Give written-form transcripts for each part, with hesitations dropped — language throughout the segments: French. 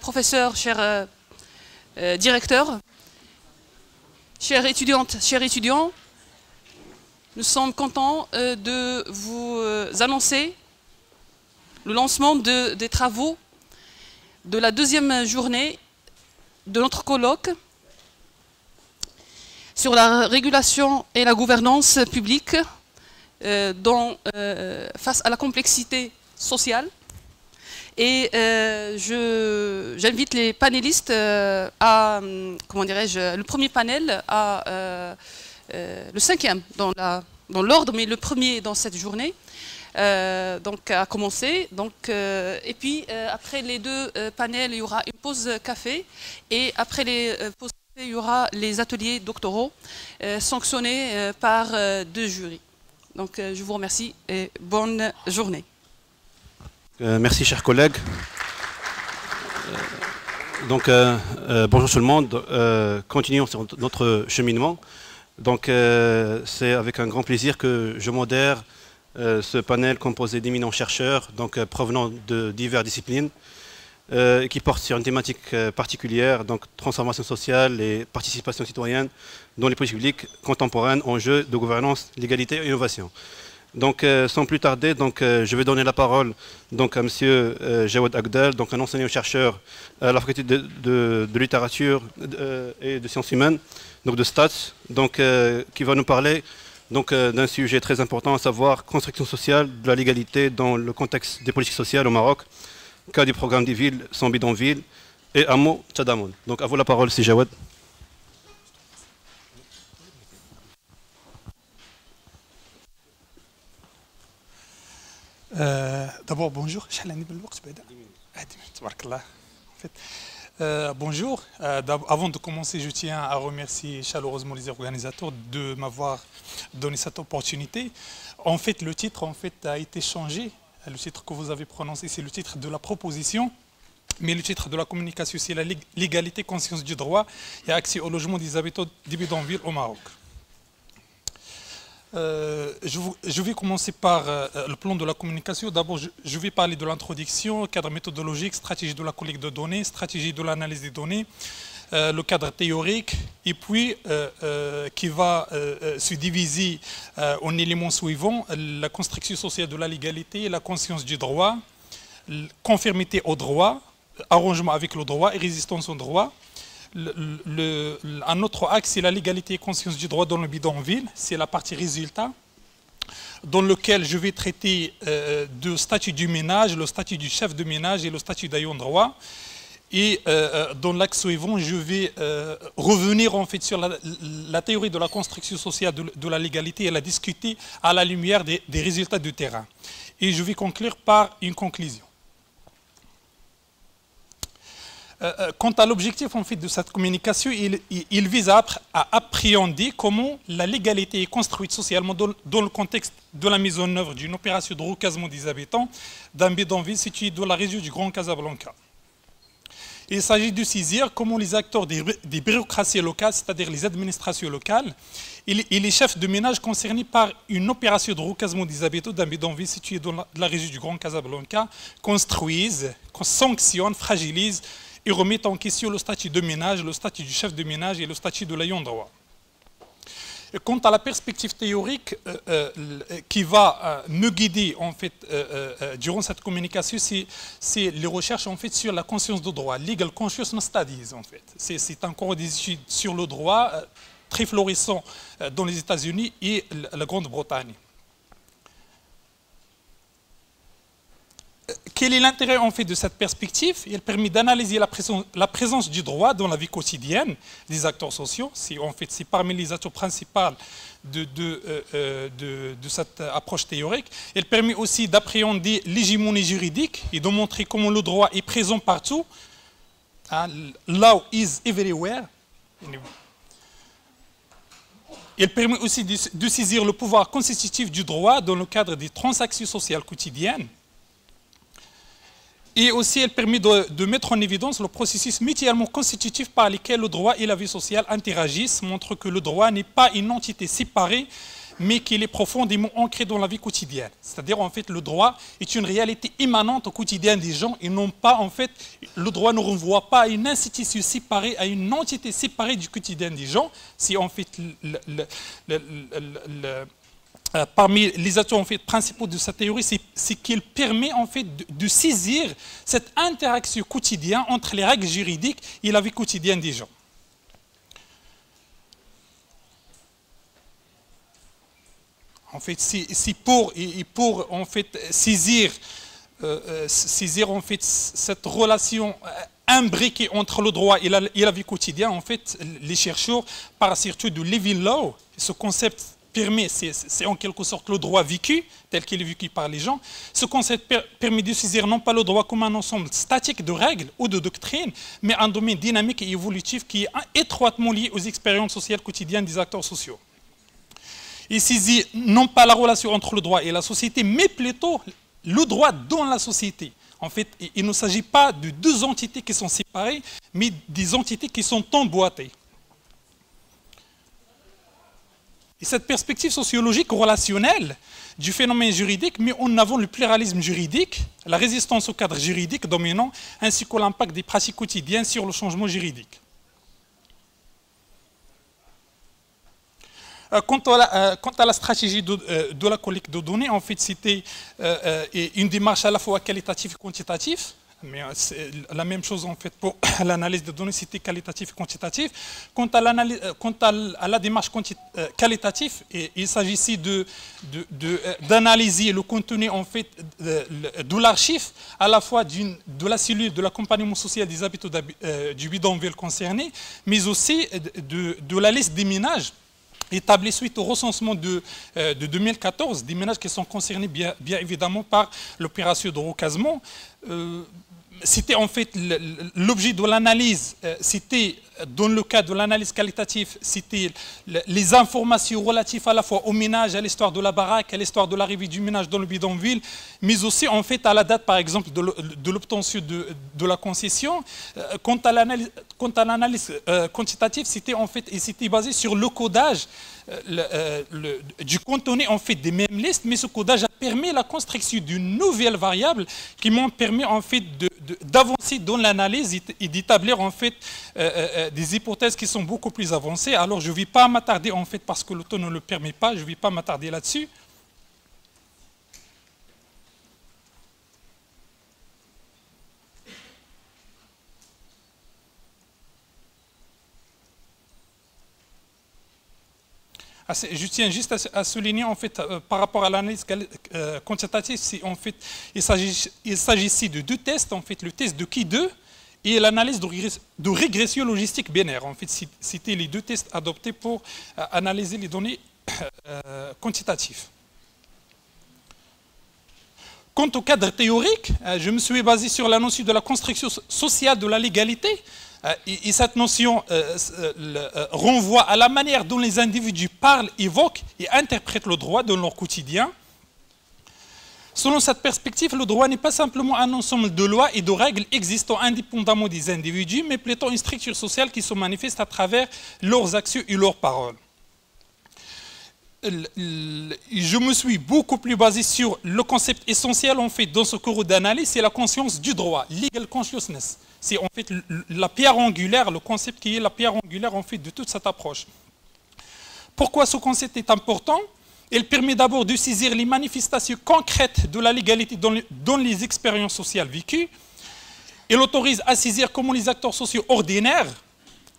professeurs, chers directeurs, chères étudiantes, chers étudiants, nous sommes contents de vous annoncer le lancement des travaux de la deuxième journée de notre colloque sur la régulation et la gouvernance publique face à la complexité sociale. Et j'invite les panélistes à, comment dirais-je, le premier panel à le cinquième dans l'ordre, mais le premier dans cette journée, donc à commencer. Donc, et puis après les deux panels, il y aura une pause café, et après les pauses café, il y aura les ateliers doctoraux sanctionnés par deux jurys. Donc je vous remercie et bonne journée. Merci, chers collègues. Donc, bonjour tout le monde. Continuons sur notre cheminement. Donc, c'est avec un grand plaisir que je modère ce panel composé d'éminents chercheurs, donc provenant de diverses disciplines, qui porte sur une thématique particulière, donc transformation sociale et participation citoyenne dans les politiques publiques contemporaines, enjeux de gouvernance, l'égalité et innovation. Donc, sans plus tarder, donc, je vais donner la parole donc, à M. Jawad Agdal, donc, un enseignant-chercheur à la faculté de littérature et de sciences humaines, donc de STATS, donc, qui va nous parler d'un sujet très important, à savoir construction sociale de la légalité dans le contexte des politiques sociales au Maroc, cas du programme des villes sans bidonville et hameau Tchadamoun. Donc, à vous la parole, c'est Jawad. D'abord, bonjour. Bonjour. Avant de commencer, je tiens à remercier chaleureusement les organisateurs de m'avoir donné cette opportunité. En fait, le titre a été changé. Le titre que vous avez prononcé, c'est le titre de la proposition. Mais le titre de la communication, c'est la légalité, conscience du droit et accès au logement des habitants des bidonvilles au Maroc. Je vais commencer par le plan de la communication. D'abord, je vais parler de l'introduction, cadre méthodologique, stratégie de la collecte de données, stratégie de l'analyse des données, le cadre théorique, et puis qui va se diviser en éléments suivants: la construction sociale de la légalité, la conscience du droit, conformité au droit, arrangement avec le droit et résistance au droit. Un autre axe, c'est la légalité et conscience du droit dans le bidonville. C'est la partie résultat, dans lequel je vais traiter de statut du ménage, le statut du chef de ménage et le statut d'ayant droit. Et dans l'axe suivant, je vais revenir en fait sur la théorie de la construction sociale de la légalité et la discuter à la lumière des résultats du terrain. Et je vais conclure par une conclusion. Quant à l'objectif en fait, de cette communication, il vise à appréhender comment la légalité est construite socialement dans le contexte de la mise en œuvre d'une opération de recasement des habitants d'un bidonville situé dans la région du Grand Casablanca. Il s'agit de saisir comment les acteurs des bureaucraties locales, c'est-à-dire les administrations locales, et les chefs de ménage concernés par une opération de recasement des habitants d'un bidonville situé dans la région du Grand Casablanca, construisent, sanctionnent, fragilisent et remettent en question le statut de ménage, le statut du chef de ménage et le statut de l'ayant droit. Quant à la perspective théorique qui va me guider en fait, durant cette communication, c'est les recherches en fait, sur la conscience de droit, Legal Consciousness Studies en fait. C'est un cours d'études sur le droit très florissant dans les États-Unis et la Grande-Bretagne. Quel est l'intérêt en fait de cette perspective? Elle permet d'analyser la présence du droit dans la vie quotidienne des acteurs sociaux. C'est parmi les atouts principaux de cette approche théorique. Elle permet aussi d'appréhender l'hégémonie juridique et de montrer comment le droit est présent partout. Law is everywhere. Elle permet aussi de saisir le pouvoir constitutif du droit dans le cadre des transactions sociales quotidiennes. Et aussi, elle permet de mettre en évidence le processus mutuellement constitutif par lequel le droit et la vie sociale interagissent, montre que le droit n'est pas une entité séparée, mais qu'il est profondément ancré dans la vie quotidienne. C'est-à-dire, en fait, le droit est une réalité immanente au quotidien des gens et non pas, en fait, le droit ne renvoie pas à une institution séparée, à une entité séparée du quotidien des gens. C'est, en fait, parmi les atouts en fait, principaux de cette théorie, c'est qu'il permet en fait, de saisir cette interaction quotidienne entre les règles juridiques et la vie quotidienne des gens. En fait, c'est pour en fait, saisir en fait, cette relation imbriquée entre le droit et la vie quotidienne. En fait, les chercheurs parlent surtout de living law, ce concept permet, c'est en quelque sorte le droit vécu, tel qu'il est vécu par les gens. Ce concept permet de saisir non pas le droit comme un ensemble statique de règles ou de doctrines, mais un domaine dynamique et évolutif qui est étroitement lié aux expériences sociales quotidiennes des acteurs sociaux. Il saisit non pas la relation entre le droit et la société, mais plutôt le droit dans la société. En fait, il ne s'agit pas de deux entités qui sont séparées, mais des entités qui sont emboîtées. Et cette perspective sociologique relationnelle du phénomène juridique met en avant le pluralisme juridique, la résistance au cadre juridique dominant, ainsi que l'impact des pratiques quotidiennes sur le changement juridique. Quant à la stratégie de la collecte de données, en fait, c'était une démarche à la fois qualitative et quantitative. Mais c'est la même chose en fait pour l'analyse de données, c'était qualitatif et quantitatif. Quant à la démarche qualitative, il s'agissait d'analyser le contenu en fait de l'archive, à la fois de la cellule de l'accompagnement social des habitants du bidonville concerné, mais aussi de la liste des ménages établis suite au recensement de 2014, des ménages qui sont concernés bien évidemment par l'opération de recasement. C'était en fait l'objet de l'analyse, c'était dans le cas de l'analyse qualitative, c'était les informations relatives à la fois au ménage, à l'histoire de la baraque, à l'histoire de l'arrivée du ménage dans le bidonville, mais aussi en fait à la date par exemple de l'obtention de la concession. Quant à l'analyse quantitative, c'était en fait, et c'était basé sur le codage du contenu en fait des mêmes listes, mais ce codage a permis la construction d'une nouvelle variable qui m'ont permis en fait d'avancer dans l'analyse et d'établir en fait des hypothèses qui sont beaucoup plus avancées. Alors je ne vais pas m'attarder en fait parce que le temps ne le permet pas, je ne vais pas m'attarder là-dessus. Je tiens juste à souligner en fait par rapport à l'analyse quantitative, en fait, il s'agissait de deux tests, en fait, le test de Ki2 et l'analyse de régression logistique binaire. En fait, c'était les deux tests adoptés pour analyser les données quantitatives. Quant au cadre théorique, je me suis basé sur la notion de la construction sociale de la légalité. Et cette notion renvoie à la manière dont les individus parlent, évoquent et interprètent le droit dans leur quotidien. Selon cette perspective, le droit n'est pas simplement un ensemble de lois et de règles existant indépendamment des individus, mais plutôt une structure sociale qui se manifeste à travers leurs actions et leurs paroles. Je me suis beaucoup plus basé sur le concept essentiel en fait dans ce cours d'analyse, c'est la conscience du droit, legal consciousness. C'est en fait la pierre angulaire, le concept qui est la pierre angulaire en fait de toute cette approche. Pourquoi ce concept est important? Il permet d'abord de saisir les manifestations concrètes de la légalité dans les expériences sociales vécues. Il autorise à saisir comment les acteurs sociaux ordinaires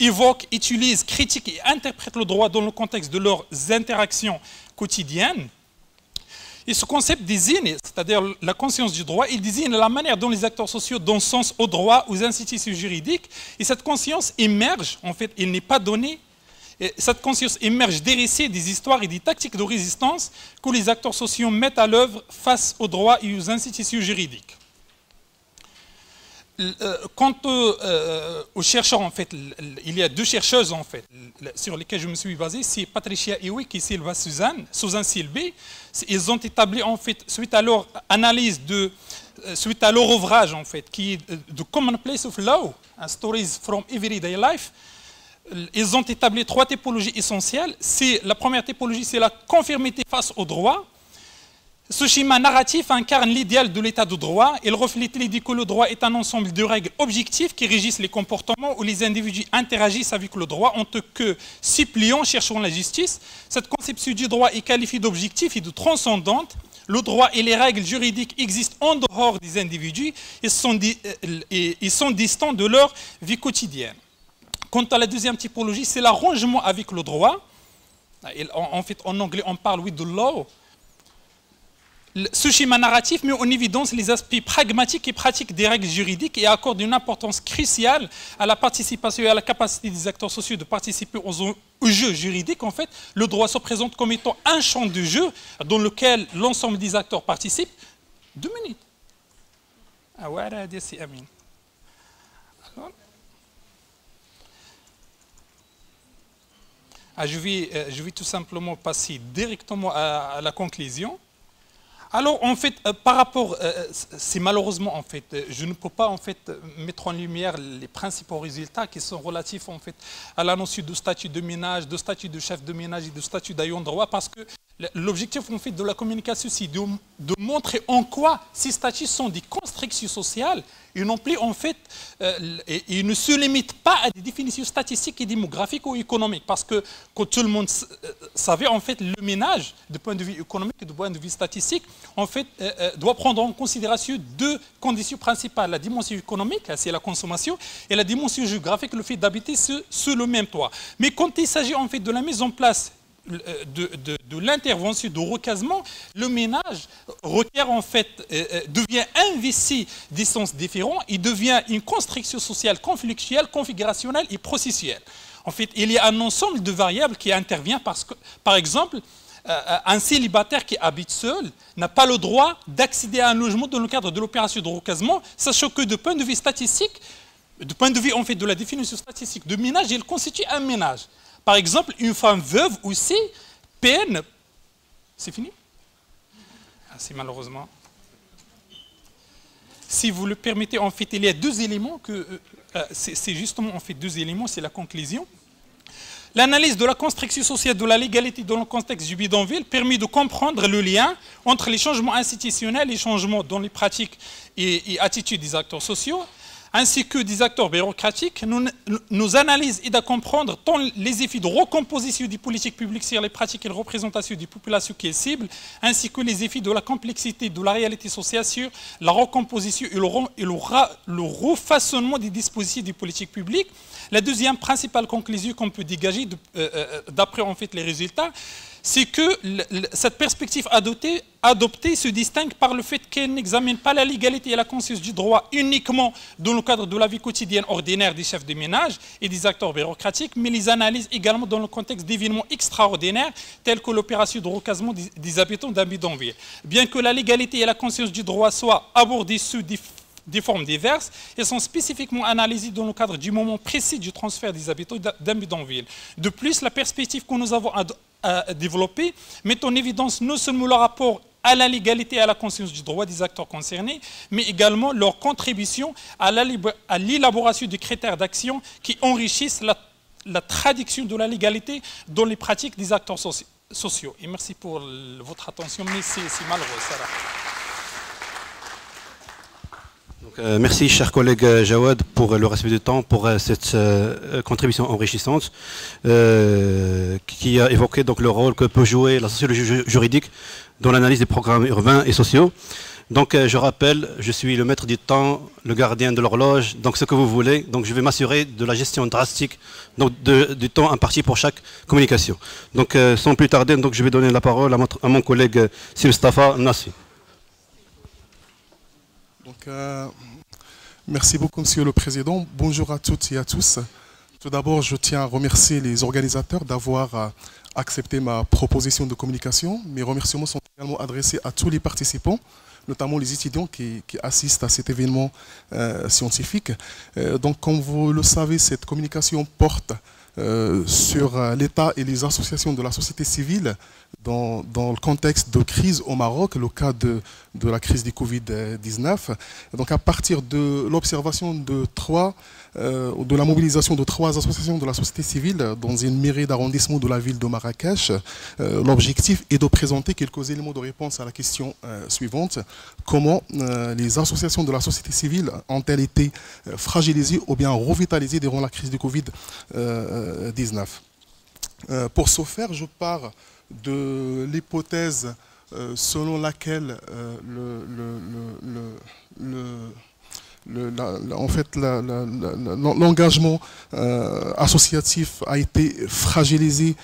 évoquent, utilisent, critiquent et interprètent le droit dans le contexte de leurs interactions quotidiennes. Et ce concept désigne, c'est-à-dire la conscience du droit, il désigne la manière dont les acteurs sociaux donnent sens au droit, aux institutions juridiques. Et cette conscience émerge, en fait, elle n'est pas donnée. Et cette conscience émerge des récits, des histoires et des tactiques de résistance que les acteurs sociaux mettent à l'œuvre face au droit et aux institutions juridiques. Quant aux chercheurs, en fait, il y a deux chercheuses en fait, sur lesquelles je me suis basé, c'est Patricia Ewick et Sylva Susan Silby. Ils ont établi en fait, suite à leur analyse, suite à leur ouvrage en fait, qui est The Commonplace of Law, Stories from Everyday Life, ils ont établi 3 typologies essentielles. La première typologie, c'est la conformité face au droit. Ce schéma narratif incarne l'idéal de l'état de droit. Il reflète l'idée que le droit est un ensemble de règles objectives qui régissent les comportements où les individus interagissent avec le droit en tant que suppliants cherchant la justice. Cette conception du droit est qualifiée d'objectif et de transcendante. Le droit et les règles juridiques existent en dehors des individus et sont distants de leur vie quotidienne. Quant à la deuxième typologie, c'est l'arrangement avec le droit. En fait, en anglais, on parle with the law. Ce schéma narratif met en évidence les aspects pragmatiques et pratiques des règles juridiques et accorde une importance cruciale à la participation et à la capacité des acteurs sociaux de participer au jeu juridique. En fait, le droit se présente comme étant un champ de jeu dans lequel l'ensemble des acteurs participent. 2 minutes. Je vais tout simplement passer directement à la conclusion. Alors, en fait, par rapport, c'est malheureusement, en fait, je ne peux pas, en fait, mettre en lumière les principaux résultats qui sont relatifs, en fait, à la notion de statut de ménage, de statut de chef de ménage et de statut d'ayant droit, parce que l'objectif, en fait, de la communication, c'est de montrer en quoi ces statuts sont des constructions sociales et non plus, en fait, ils ne se limitent pas à des définitions statistiques et démographiques ou économiques. Parce que, comme tout le monde savait, en fait, le ménage, du point de vue économique et du point de vue statistique, en fait, doit prendre en considération 2 conditions principales. La dimension économique, c'est la consommation, et la dimension géographique, le fait d'habiter sur le même toit. Mais quand il s'agit, en fait, de la mise en place de l'intervention de recasement, le ménage requiert en fait, devient investi des sens différents, il devient une construction sociale conflictuelle, configurationnelle et processuelle. En fait, il y a un ensemble de variables qui interviennent parce que, par exemple, un célibataire qui habite seul n'a pas le droit d'accéder à un logement dans le cadre de l'opération de recasement, sachant que du point de vue statistique, du point de vue en fait de la définition statistique de ménage, il constitue un ménage. Par exemple, une femme veuve aussi peine. C'est fini? C'est malheureusement. Si vous le permettez, en fait, il y a 2 éléments que c'est justement en fait 2 éléments, c'est la conclusion. L'analyse de la construction sociale de la légalité dans le contexte du bidonville permet de comprendre le lien entre les changements institutionnels et les changements dans les pratiques et attitudes des acteurs sociaux, ainsi que des acteurs bureaucratiques. Nos analyses aident à comprendre tant les effets de recomposition des politiques publiques sur les pratiques et la représentation des populations qui est cible, ainsi que les effets de la complexité de la réalité sociale sur la recomposition et le refaçonnement des dispositifs des politiques publiques. La deuxième principale conclusion qu'on peut dégager d'après en fait les résultats, c'est que cette perspective adoptée se distingue par le fait qu'elle n'examine pas la légalité et la conscience du droit uniquement dans le cadre de la vie quotidienne ordinaire des chefs de ménage et des acteurs bureaucratiques, mais les analyse également dans le contexte d'événements extraordinaires tels que l'opération de recasement des habitants d'un bidonville. Bien que la légalité et la conscience du droit soient abordées sous des formes diverses, elles sont spécifiquement analysées dans le cadre du moment précis du transfert des habitants d'un bidonville. De plus, la perspective que nous avons développée met en évidence non seulement le rapport à la légalité et à la conscience du droit des acteurs concernés, mais également leur contribution à l'élaboration de critères d'action qui enrichissent la traduction de la légalité dans les pratiques des acteurs sociaux. Et merci pour votre attention, mais c'est malheureux, Sarah. Merci, cher collègue Jawad, pour le respect du temps, pour cette contribution enrichissante qui a évoqué donc, le rôle que peut jouer la sociologie juridique dans l'analyse des programmes urbains et sociaux. Donc, je rappelle, je suis le maître du temps, le gardien de l'horloge, donc ce que vous voulez. Donc, je vais m'assurer de la gestion drastique donc, du temps imparti pour chaque communication. Donc, sans plus tarder, donc, je vais donner la parole à mon collègue Mustafa Nassi. Donc, merci beaucoup, Monsieur le Président. Bonjour à toutes et à tous. Tout d'abord, je tiens à remercier les organisateurs d'avoir accepté ma proposition de communication. Mes remerciements sont également adressés à tous les participants, notamment les étudiants qui assistent à cet événement scientifique. Donc, comme vous le savez, cette communication porte sur l'État et les associations de la société civile dans le contexte de crise au Maroc, le cas de la crise du Covid-19. Donc à partir de l'observation de la mobilisation de 3 associations de la société civile dans une mairie d'arrondissement de la ville de Marrakech, l'objectif est de présenter quelques éléments de réponse à la question suivante. Comment les associations de la société civile ont-elles été fragilisées ou bien revitalisées durant la crise du Covid-19 ? Pour ce faire, je pars de l'hypothèse selon laquelle l'engagement associatif a été fragilisé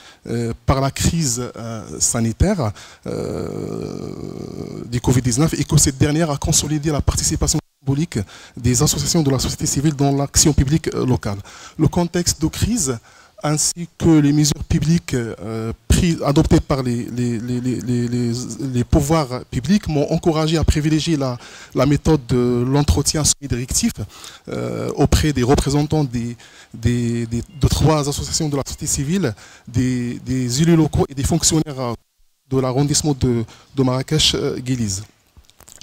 par la crise sanitaire du Covid-19 et que cette dernière a consolidé la participation symbolique des associations de la société civile dans l'action publique locale. Le contexte de crise ainsi que les mesures publiques adoptées par les pouvoirs publics m'ont encouragé à privilégier la méthode de l'entretien semi-directif auprès des représentants de 3 associations de la société civile, des élus locaux et des fonctionnaires de l'arrondissement de Marrakech-Guéliz.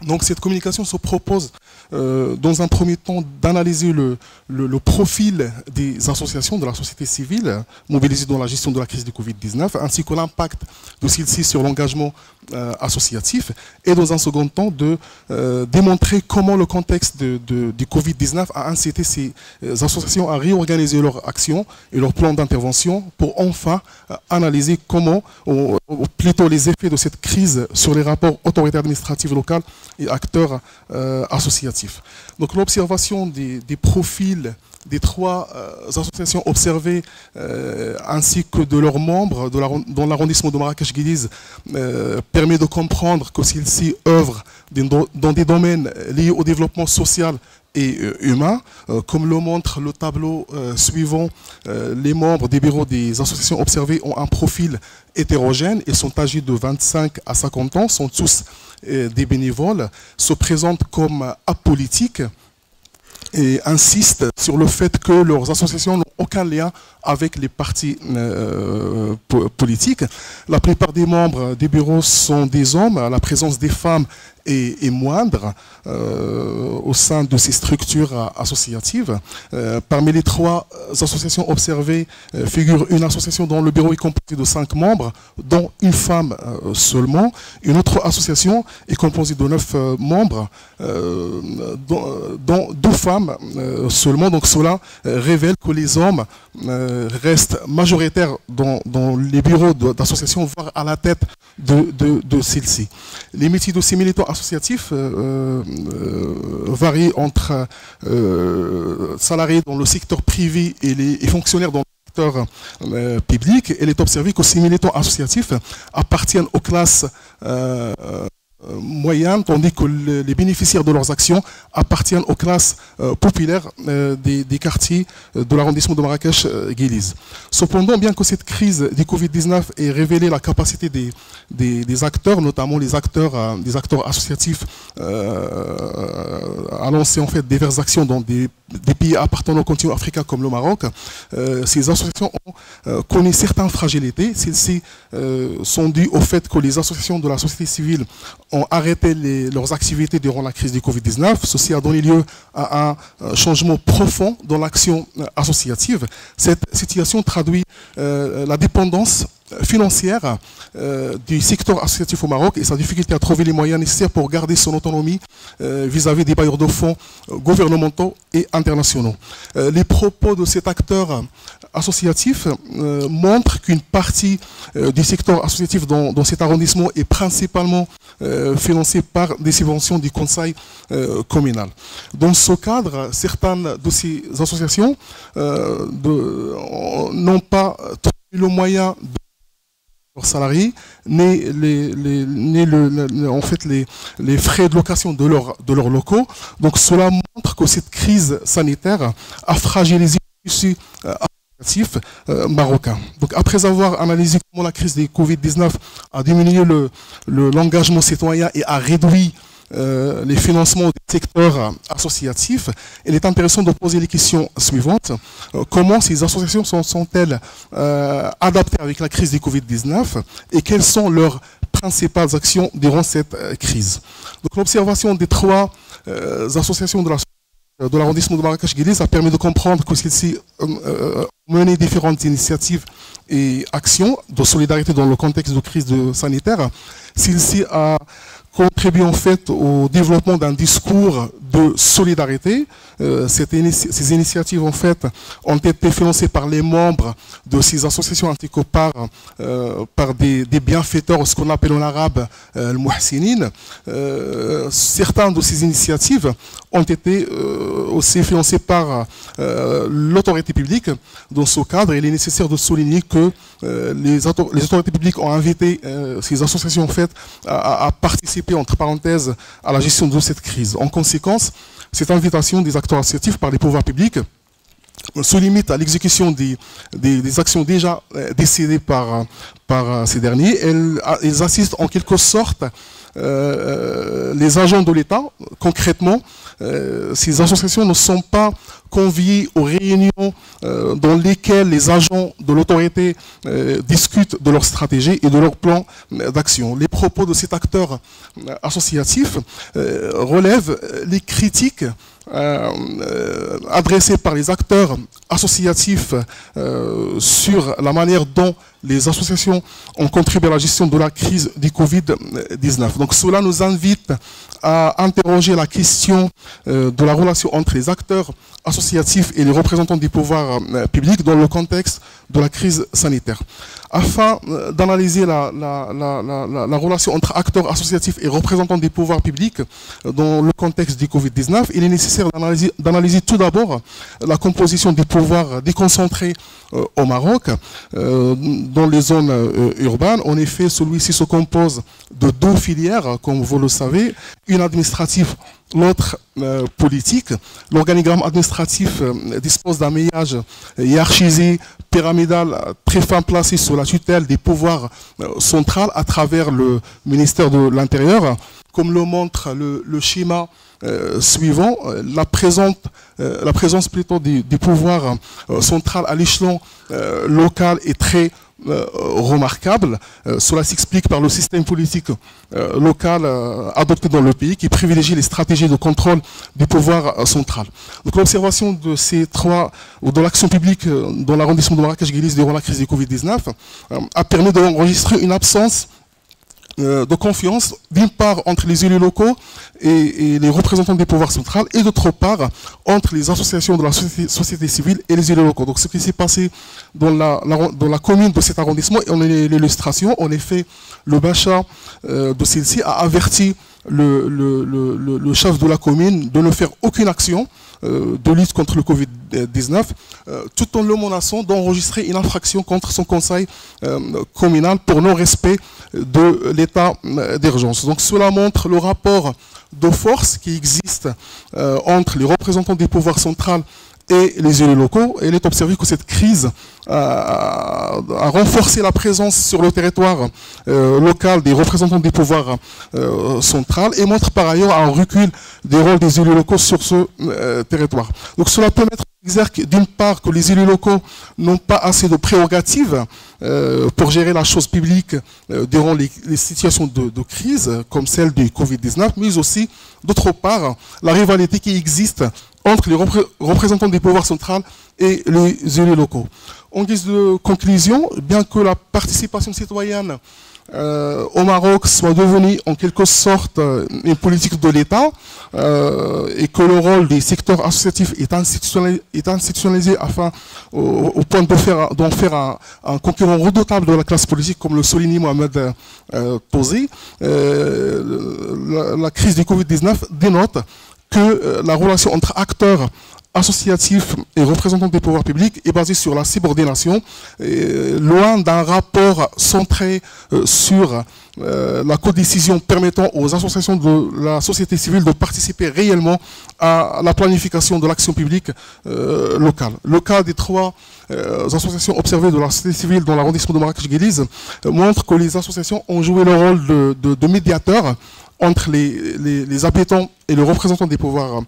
Donc cette communication se propose dans un premier temps d'analyser le profil des associations de la société civile mobilisées dans la gestion de la crise du Covid-19 ainsi que l'impact de celle-ci sur l'engagement associatif et dans un second temps de démontrer comment le contexte du Covid-19 a incité ces associations à réorganiser leurs actions et leurs plans d'intervention pour enfin analyser comment, ou plutôt les effets de cette crise sur les rapports autorités administratives locales et acteurs associatifs. Donc l'observation des profils des 3 associations observées ainsi que de leurs membres dans l'arrondissement de Marrakech-Guéliz permet de comprendre que celles-ci œuvrent dans des domaines liés au développement social et humain. Comme le montre le tableau suivant, les membres des bureaux des associations observées ont un profil hétérogène et sont âgés de 25 à 50 ans, sont tous des bénévoles, se présentent comme apolitiques et insistent sur le fait que leurs associations n'ont aucun lien avec les partis politiques. La plupart des membres des bureaux sont des hommes, la présence des femmes est moindre au sein de ces structures associatives. Parmi les 3 associations observées figure une association dont le bureau est composé de 5 membres, dont une femme seulement. Une autre association est composée de 9 membres, dont 2 femmes seulement. Donc cela révèle que les hommes restent majoritaires dans les bureaux d'associations, voire à la tête de celles-ci. Les métiers de ces militants associatifs varient entre salariés dans le secteur privé et fonctionnaires dans le secteur public. Il est observé que ces militants associatifs appartiennent aux classes moyennes, tandis que les bénéficiaires de leurs actions appartiennent aux classes populaires des quartiers de l'arrondissement de Marrakech-Guéliz. Cependant, bien que cette crise du Covid-19 ait révélé la capacité des acteurs, notamment des acteurs associatifs, à lancer en fait diverses actions dans des pays appartenant au continent africain comme le Maroc, ces associations ont connu certaines fragilités. Celles-ci sont dues au fait que les associations de la société civile ont arrêté leurs activités durant la crise du Covid-19. Ceci a donné lieu à un changement profond dans l'action associative. Cette situation traduit la dépendance financière du secteur associatif au Maroc et sa difficulté à trouver les moyens nécessaires pour garder son autonomie vis-à-vis des bailleurs de fonds gouvernementaux et internationaux. Les propos de cet acteur associatif montrent qu'une partie du secteur associatif dans cet arrondissement est principalement financée par des subventions du conseil communal. Dans ce cadre, certaines de ces associations n'ont pas trouvé le moyen de leurs salariés, ni les frais de location de leurs locaux. Donc cela montre que cette crise sanitaire a fragilisé le tissu associatif marocain. Donc après avoir analysé comment la crise du Covid-19 a diminué l'engagement citoyen et a réduit les financements des secteurs associatifs, il est intéressant de poser les questions suivantes. Comment ces associations sont-elles adaptées avec la crise du Covid-19 et quelles sont leurs principales actions durant cette crise? Donc l'observation des trois associations de l'arrondissement de Marrakech-Guéliz a permis de comprendre que celles-ci mené différentes initiatives et actions de solidarité dans le contexte de crise sanitaire. Celle-ci a contribué en fait au développement d'un discours de solidarité. Ces initiatives en fait ont été financées par les membres de ces associations ainsi que par des bienfaiteurs, ce qu'on appelle en arabe le muhsinin. Certaines de ces initiatives ont été aussi financées par l'autorité publique. Dans ce cadre, il est nécessaire de souligner que les autorités publiques ont invité ces associations en fait à participer entre parenthèses à la gestion de cette crise. En conséquence, cette invitation des acteurs associatifs par les pouvoirs publics se limite à l'exécution des actions déjà décidées par ces derniers. Ils assistent en quelque sorte les agents de l'État. Concrètement, ces associations ne sont pas conviés aux réunions dans lesquelles les agents de l'autorité discutent de leur stratégie et de leur plan d'action. Les propos de cet acteur associatif relèvent les critiques adressées par les acteurs associatifs sur la manière dont les associations ont contribué à la gestion de la crise du Covid-19. Donc cela nous invite à interroger la question de la relation entre les acteurs associatifs et les représentants des pouvoirs publics dans le contexte de la crise sanitaire. Afin d'analyser la relation entre acteurs associatifs et représentants des pouvoirs publics dans le contexte du Covid-19, il est nécessaire d'analyser tout d'abord la composition des pouvoirs déconcentrés au Maroc, dans les zones urbaines. En effet, celui-ci se compose de deux filières, comme vous le savez, une administrative, l'autre politique. L'organigramme administratif dispose d'un maillage hiérarchisé, pyramidal, très fin placé sous la tutelle des pouvoirs centraux à travers le ministère de l'Intérieur. Comme le montre le schéma suivant, la présence plutôt du pouvoir central à l'échelon local est très remarquable. Cela s'explique par le système politique local adopté dans le pays qui privilégie les stratégies de contrôle du pouvoir central. Donc l'observation de ces trois, ou de l'action publique dans l'arrondissement de Marrakech-Guéliz durant la crise du Covid-19 a permis d'enregistrer une absence de confiance, d'une part entre les élus locaux et les représentants des pouvoirs centraux, et d'autre part entre les associations de la société civile et les élus locaux. Donc ce qui s'est passé dans la commune de cet arrondissement, et on a l'illustration, en effet, le Bacha de celle-ci a averti le chef de la commune de ne faire aucune action de lutte contre le Covid-19, tout en le menaçant d'enregistrer une infraction contre son conseil communal pour non-respect de l'état d'urgence. Donc cela montre le rapport de force qui existe entre les représentants des pouvoirs centraux et les élus locaux. Et il est observé que cette crise a renforcé la présence sur le territoire local des représentants des pouvoirs centraux et montre par ailleurs un recul des rôles des élus locaux sur ce territoire. Donc cela peut mettre en exergue d'une part que les élus locaux n'ont pas assez de prérogatives pour gérer la chose publique durant les situations de crise comme celle du Covid-19, mais aussi d'autre part la rivalité qui existe entre les représentants des pouvoirs centraux et les élus locaux. En guise de conclusion, bien que la participation citoyenne au Maroc soit devenue en quelque sorte une politique de l'État et que le rôle des secteurs associatifs est institutionnalisé afin au point d'en faire un concurrent redoutable de la classe politique, comme le soulignait Mohamed Touzi, la crise du Covid-19 dénote que la relation entre acteurs associatifs et représentants des pouvoirs publics est basée sur la subordination, loin d'un rapport centré sur la codécision permettant aux associations de la société civile de participer réellement à la planification de l'action publique locale. Le cas des trois associations observées de la société civile dans l'arrondissement de Marrakech-Guéliz montre que les associations ont joué le rôle de médiateurs entre les habitants et les représentants des pouvoirs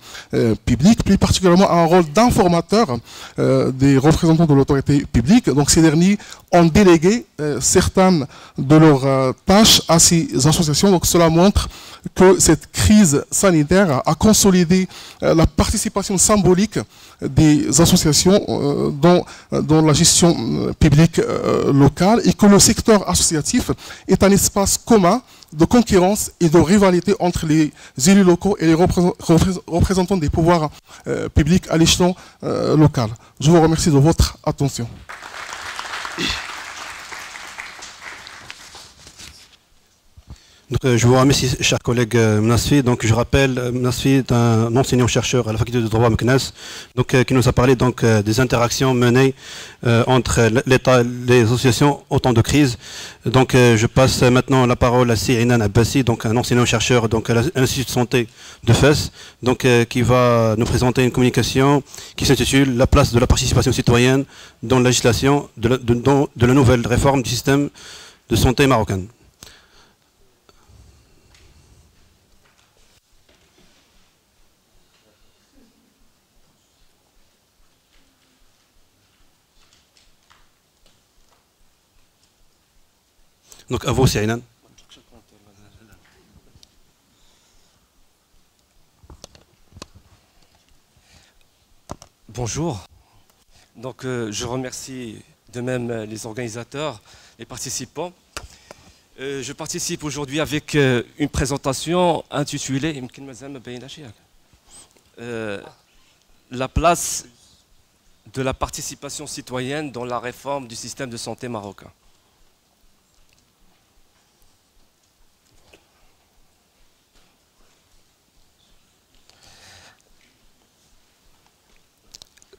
publics, plus particulièrement un rôle d'informateur des représentants de l'autorité publique. Donc ces derniers ont délégué certaines de leurs tâches à ces associations. Donc cela montre que cette crise sanitaire a consolidé la participation symbolique des associations dans la gestion publique locale, et que le secteur associatif est un espace commun de concurrence et de rivalité entre les élus locaux et les représentants des pouvoirs publics à l'échelon local. Je vous remercie de votre attention. Donc, je vous remercie, cher collègue Mnasfi. Donc, je rappelle, Mnasfi est un enseignant-chercheur à la faculté de droit Meknès, donc qui nous a parlé donc des interactions menées entre l'État et les associations au temps de crise. Donc, je passe maintenant la parole à Sirinan Abbassi, donc un enseignant-chercheur donc à l'Institut de santé de Fès, donc qui va nous présenter une communication qui s'intitule La place de la participation citoyenne dans la législation de la nouvelle réforme du système de santé marocain. Donc à vous, Sirinan. Bonjour. Donc je remercie de même les organisateurs, les participants. Je participe aujourd'hui avec une présentation intitulée La place de la participation citoyenne dans la réforme du système de santé marocain.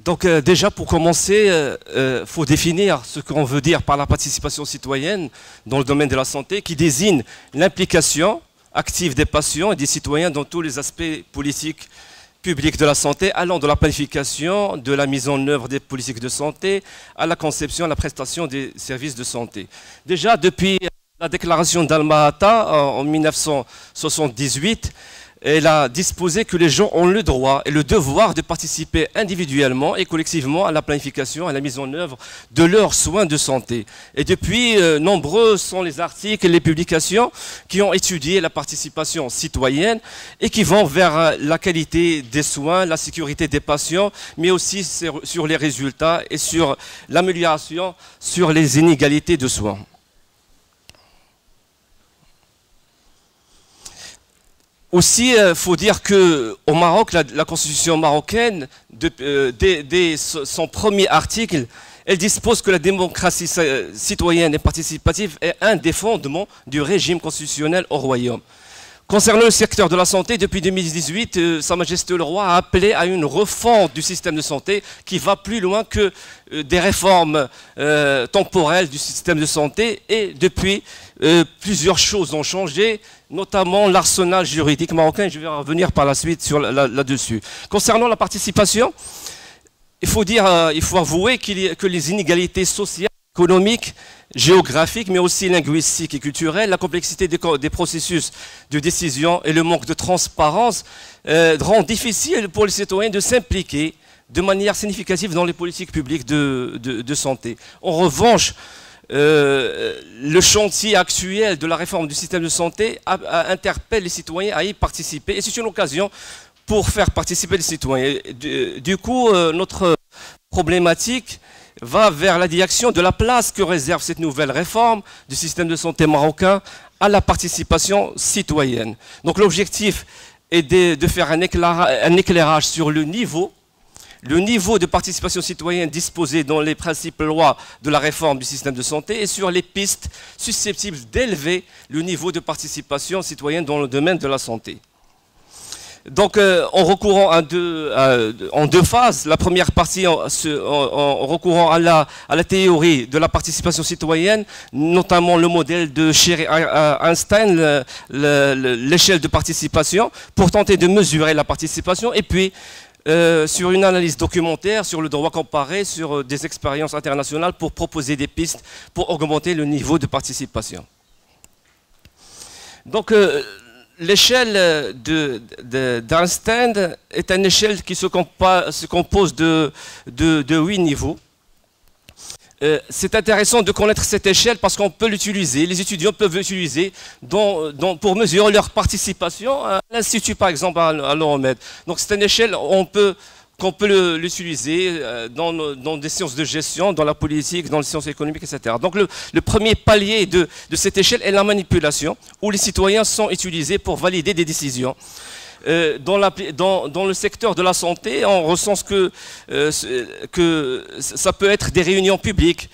Donc déjà pour commencer, faut définir ce qu'on veut dire par la participation citoyenne dans le domaine de la santé, qui désigne l'implication active des patients et des citoyens dans tous les aspects politiques publics de la santé, allant de la planification, de la mise en œuvre des politiques de santé, à la conception, à la prestation des services de santé. Déjà depuis la déclaration d'Alma-Ata en 1978, elle a disposé que les gens ont le droit et le devoir de participer individuellement et collectivement à la planification, à la mise en œuvre de leurs soins de santé. Et depuis, nombreux sont les articles et les publications qui ont étudié la participation citoyenne et qui vont vers la qualité des soins, la sécurité des patients, mais aussi sur les résultats et sur l'amélioration sur les inégalités de soins. Aussi, il faut dire qu'au Maroc, la constitution marocaine, dès son premier article, elle dispose que la démocratie citoyenne et participative est un des fondements du régime constitutionnel au royaume. Concernant le secteur de la santé, depuis 2018, Sa Majesté le Roi a appelé à une refonte du système de santé qui va plus loin que des réformes temporelles du système de santé. Et depuis, plusieurs choses ont changé, notamment l'arsenal juridique marocain. Je vais revenir par la suite là-dessus. Concernant la participation, il faut avouer que les inégalités sociales, économiques, géographiques, mais aussi linguistiques et culturelles, la complexité des processus de décision et le manque de transparence rendent difficile pour les citoyens de s'impliquer de manière significative dans les politiques publiques de santé. En revanche, le chantier actuel de la réforme du système de santé interpelle les citoyens à y participer et c'est une occasion pour faire participer les citoyens. Du coup, notre problématique va vers la direction de la place que réserve cette nouvelle réforme du système de santé marocain à la participation citoyenne. Donc l'objectif est de faire un éclairage sur le niveau de participation citoyenne disposé dans les principes lois de la réforme du système de santé et sur les pistes susceptibles d'élever le niveau de participation citoyenne dans le domaine de la santé. Donc en recourant en deux phases, la première partie en recourant à la théorie de la participation citoyenne, notamment le modèle de Sherry-Einstein, l'échelle de participation, pour tenter de mesurer la participation, et puis sur une analyse documentaire, sur le droit comparé, sur des expériences internationales pour proposer des pistes pour augmenter le niveau de participation. Donc l'échelle d'Einstein est une échelle qui se compose de 8 niveaux. C'est intéressant de connaître cette échelle parce qu'on peut l'utiliser, les étudiants peuvent l'utiliser pour mesurer leur participation à l'Institut, par exemple, à l'Euromed. Donc c'est une échelle qu'on peut l'utiliser dans des sciences de gestion, dans la politique, dans les sciences économiques, etc. Donc le premier palier de cette échelle est la manipulation, où les citoyens sont utilisés pour valider des décisions. Dans le secteur de la santé, on recense que ça peut être des réunions publiques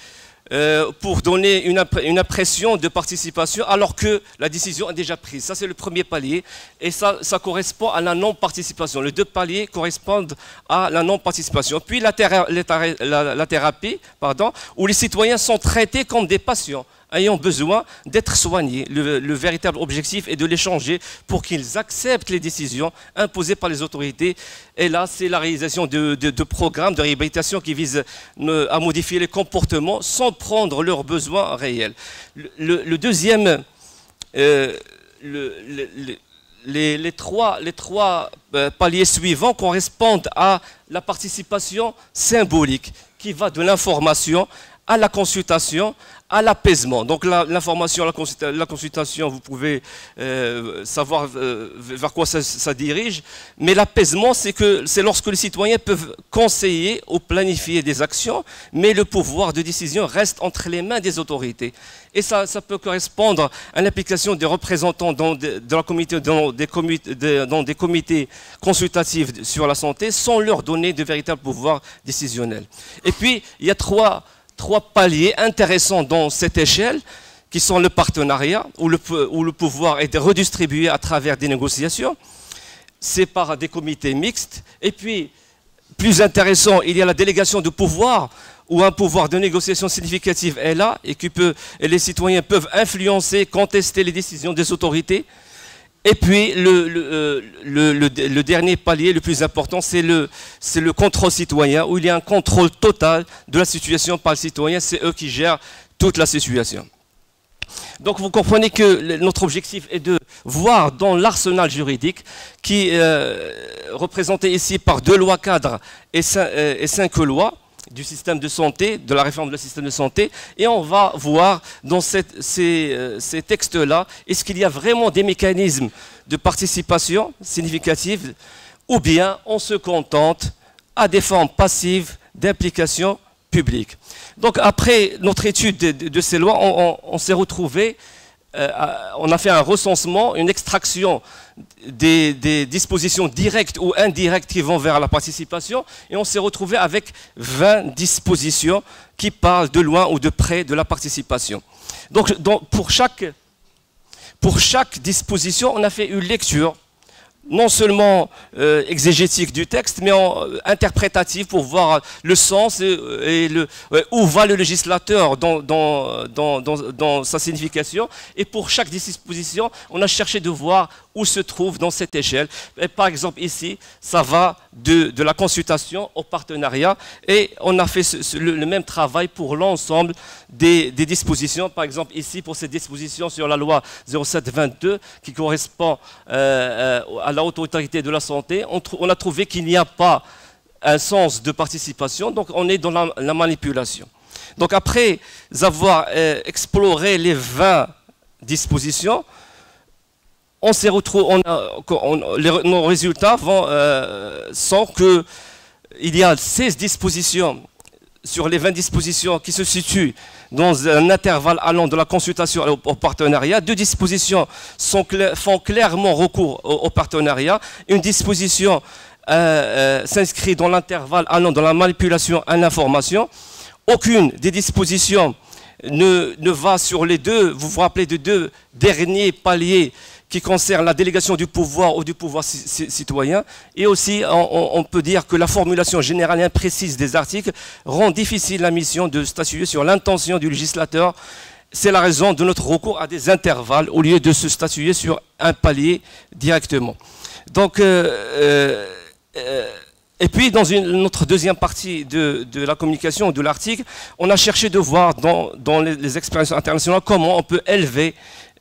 pour donner une impression de participation alors que la décision est déjà prise. Ça, c'est le premier palier et ça correspond à la non-participation. Les deux paliers correspondent à la non-participation. Puis la thérapie, où les citoyens sont traités comme des patients ayant besoin d'être soignés. Le véritable objectif est de les changer pour qu'ils acceptent les décisions imposées par les autorités. Et là, c'est la réalisation de programmes de réhabilitation qui visent à modifier les comportements sans prendre leurs besoins réels. Le deuxième, les trois paliers suivants correspondent à la participation symbolique qui va de l'information à la consultation, à l'apaisement. Donc l'information, la consultation, vous pouvez savoir vers quoi ça dirige, mais l'apaisement, c'est lorsque les citoyens peuvent conseiller ou planifier des actions, mais le pouvoir de décision reste entre les mains des autorités. Et ça peut correspondre à l'implication des représentants dans des comités consultatifs sur la santé sans leur donner de véritables pouvoirs décisionnels. Et puis, il y a trois paliers intéressants dans cette échelle, qui sont le partenariat, où le pouvoir est redistribué à travers des négociations. C'est par des comités mixtes. Et puis, plus intéressant, il y a la délégation de pouvoir, où un pouvoir de négociation significative est là, et les citoyens peuvent influencer, contester les décisions des autorités. Et puis, le dernier palier, le plus important, c'est le contrôle citoyen, où il y a un contrôle total de la situation par les citoyens. C'est eux qui gèrent toute la situation. Donc, vous comprenez que notre objectif est de voir dans l'arsenal juridique, qui est représenté ici par 2 lois cadres et 5 lois, du système de santé, de la réforme du système de santé, et on va voir dans ces textes-là, est-ce qu'il y a vraiment des mécanismes de participation significative, ou bien on se contente à des formes passives d'implication publique. Donc après notre étude de ces lois, on s'est retrouvé, on a fait un recensement, une extraction des dispositions directes ou indirectes qui vont vers la participation, et on s'est retrouvé avec 20 dispositions qui parlent de loin ou de près de la participation. Donc pour chaque disposition, on a fait une lecture non seulement exégétique du texte, mais interprétative pour voir le sens et où va le législateur dans sa signification. Et pour chaque disposition, on a cherché de voir où se trouve dans cette échelle. Et par exemple, ici, ça va de la consultation au partenariat. Et on a fait le même travail pour l'ensemble des dispositions. Par exemple, ici, pour cette disposition sur la loi 07-22, qui correspond à la haute autorité de la santé, on a trouvé qu'il n'y a pas un sens de participation, donc on est dans la manipulation. Donc après avoir exploré les 20 dispositions, on s'est retrouvé, nos résultats sont qu'il y a 16 dispositions sur les 20 dispositions qui se situent dans un intervalle allant de la consultation au partenariat. 2 dispositions font clairement recours au partenariat. Une disposition s'inscrit dans l'intervalle allant de la manipulation à l'information. Aucune des dispositions ne va sur les deux, vous vous rappelez de 2 derniers paliers qui concerne la délégation du pouvoir ou du pouvoir citoyen. Et aussi, on peut dire que la formulation générale et imprécise des articles rend difficile la mission de statuer sur l'intention du législateur. C'est la raison de notre recours à des intervalles au lieu de se statuer sur un palier directement. Donc, et puis, dans notre deuxième partie de la communication de l'article, on a cherché de voir dans les expériences internationales comment on peut élever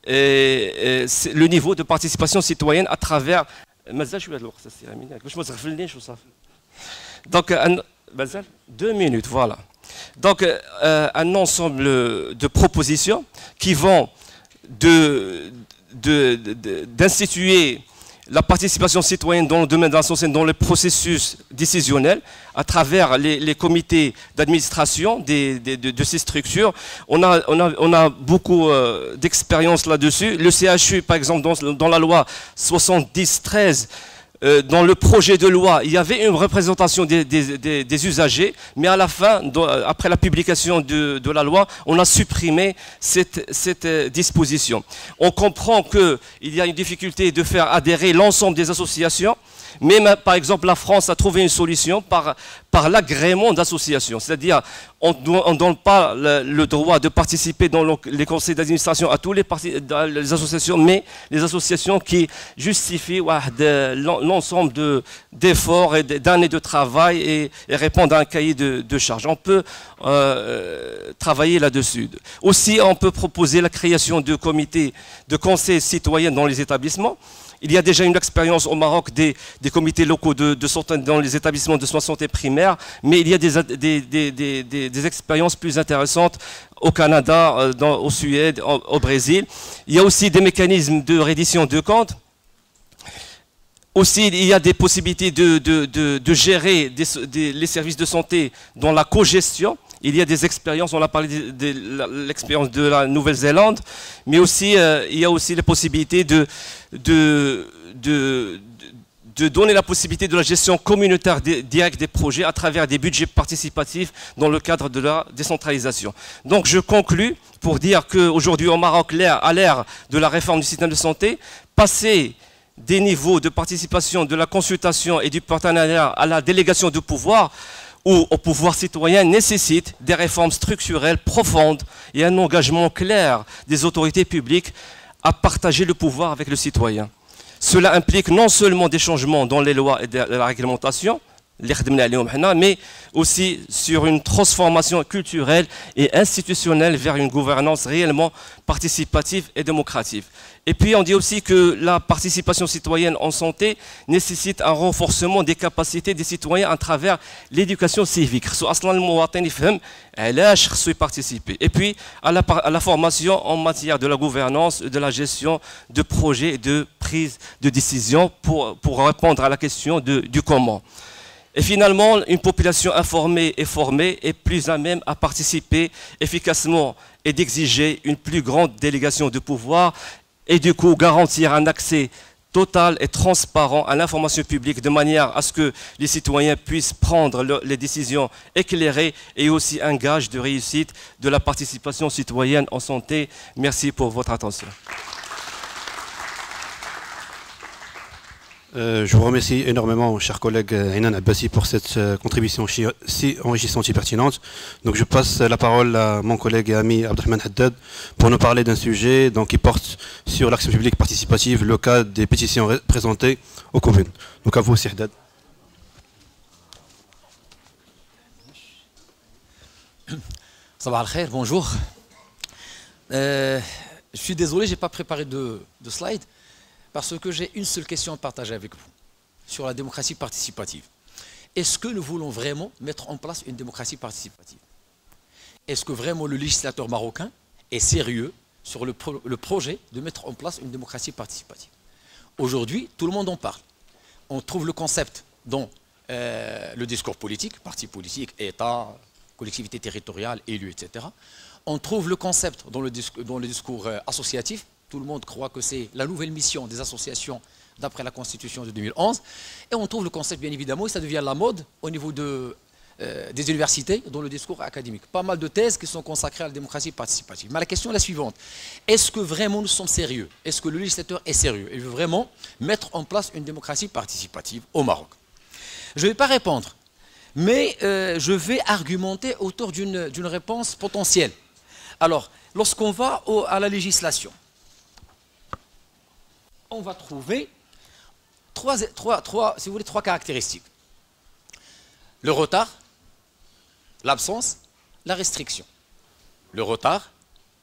le niveau de participation citoyenne à travers... Donc, 2 minutes, voilà. Donc, un ensemble de propositions qui vont d'instituer la participation citoyenne dans le domaine de la société, dans le processus décisionnel, à travers les comités d'administration de ces structures. On a beaucoup d'expérience là-dessus. Le CHU, par exemple, dans la loi 70-13, dans le projet de loi, il y avait une représentation des usagers, mais à la fin, après la publication de la loi, on a supprimé cette disposition. On comprend qu'il y a une difficulté de faire adhérer l'ensemble des associations, mais par exemple, la France a trouvé une solution par l'agrément d'associations. C'est-à-dire, on ne donne pas le droit de participer dans les conseils d'administration à tous les associations, mais les associations qui justifient l'ensemble d'efforts et d'années de travail et répondent à un cahier de charges. On peut travailler là-dessus. Aussi, on peut proposer la création de comités de conseils citoyens dans les établissements. Il y a déjà une expérience au Maroc des comités locaux de santé dans les établissements de soins santé primaires, mais il y a des expériences plus intéressantes au Canada, au Suède, au Brésil. Il y a aussi des mécanismes de reddition de comptes. Aussi, il y a des possibilités de gérer les services de santé dans la cogestion. Il y a des expériences, on a parlé de l'expérience de la Nouvelle-Zélande, mais aussi il y a aussi les possibilités de donner la possibilité de la gestion communautaire directe des projets à travers des budgets participatifs dans le cadre de la décentralisation. Donc je conclus pour dire qu'aujourd'hui au Maroc, à l'ère de la réforme du système de santé, passer des niveaux de participation, de la consultation et du partenariat à la délégation de pouvoir, ou au pouvoir citoyen nécessite des réformes structurelles profondes et un engagement clair des autorités publiques à partager le pouvoir avec le citoyen. Cela implique non seulement des changements dans les lois et la réglementation, mais aussi sur une transformation culturelle et institutionnelle vers une gouvernance réellement participative et démocratique. Et puis on dit aussi que la participation citoyenne en santé nécessite un renforcement des capacités des citoyens à travers l'éducation civique. Et puis à la formation en matière de la gouvernance, de la gestion de projets et de prise de décision pour répondre à la question du comment. Et finalement, une population informée et formée est plus à même à participer efficacement et d'exiger une plus grande délégation de pouvoir et du coup garantir un accès total et transparent à l'information publique de manière à ce que les citoyens puissent prendre les décisions éclairées et aussi un gage de réussite de la participation citoyenne en santé. Merci pour votre attention. Je vous remercie énormément, cher collègue Ainan Abbassi, pour cette contribution si enrichissante et pertinente. Donc je passe la parole à mon collègue et ami Abdelrahman Haddad pour nous parler d'un sujet qui porte sur l'action publique participative, le cas des pétitions présentées aux communes. Donc à vous aussi, Haddad. Sabah al-Khair, bonjour. Je suis désolé, je n'ai pas préparé de slide. Parce que j'ai une seule question à partager avec vous sur la démocratie participative. Est-ce que nous voulons vraiment mettre en place une démocratie participative? Est-ce que vraiment le législateur marocain est sérieux sur le projet de mettre en place une démocratie participative? Aujourd'hui, tout le monde en parle. On trouve le concept dans le discours politique, partis politiques, État, collectivités territoriales, élus, etc. On trouve le concept dans le discours associatif. Tout le monde croit que c'est la nouvelle mission des associations d'après la Constitution de 2011. Et on trouve le concept, bien évidemment, et ça devient la mode au niveau des universités, dans le discours académique. Pas mal de thèses qui sont consacrées à la démocratie participative. Mais la question est la suivante. Est-ce que vraiment nous sommes sérieux? Est-ce que le législateur est sérieux? Il veut vraiment mettre en place une démocratie participative au Maroc? Je ne vais pas répondre, mais je vais argumenter autour d'une réponse potentielle. Alors, lorsqu'on va à la législation, on va trouver trois caractéristiques. Le retard, l'absence, la restriction. Le retard,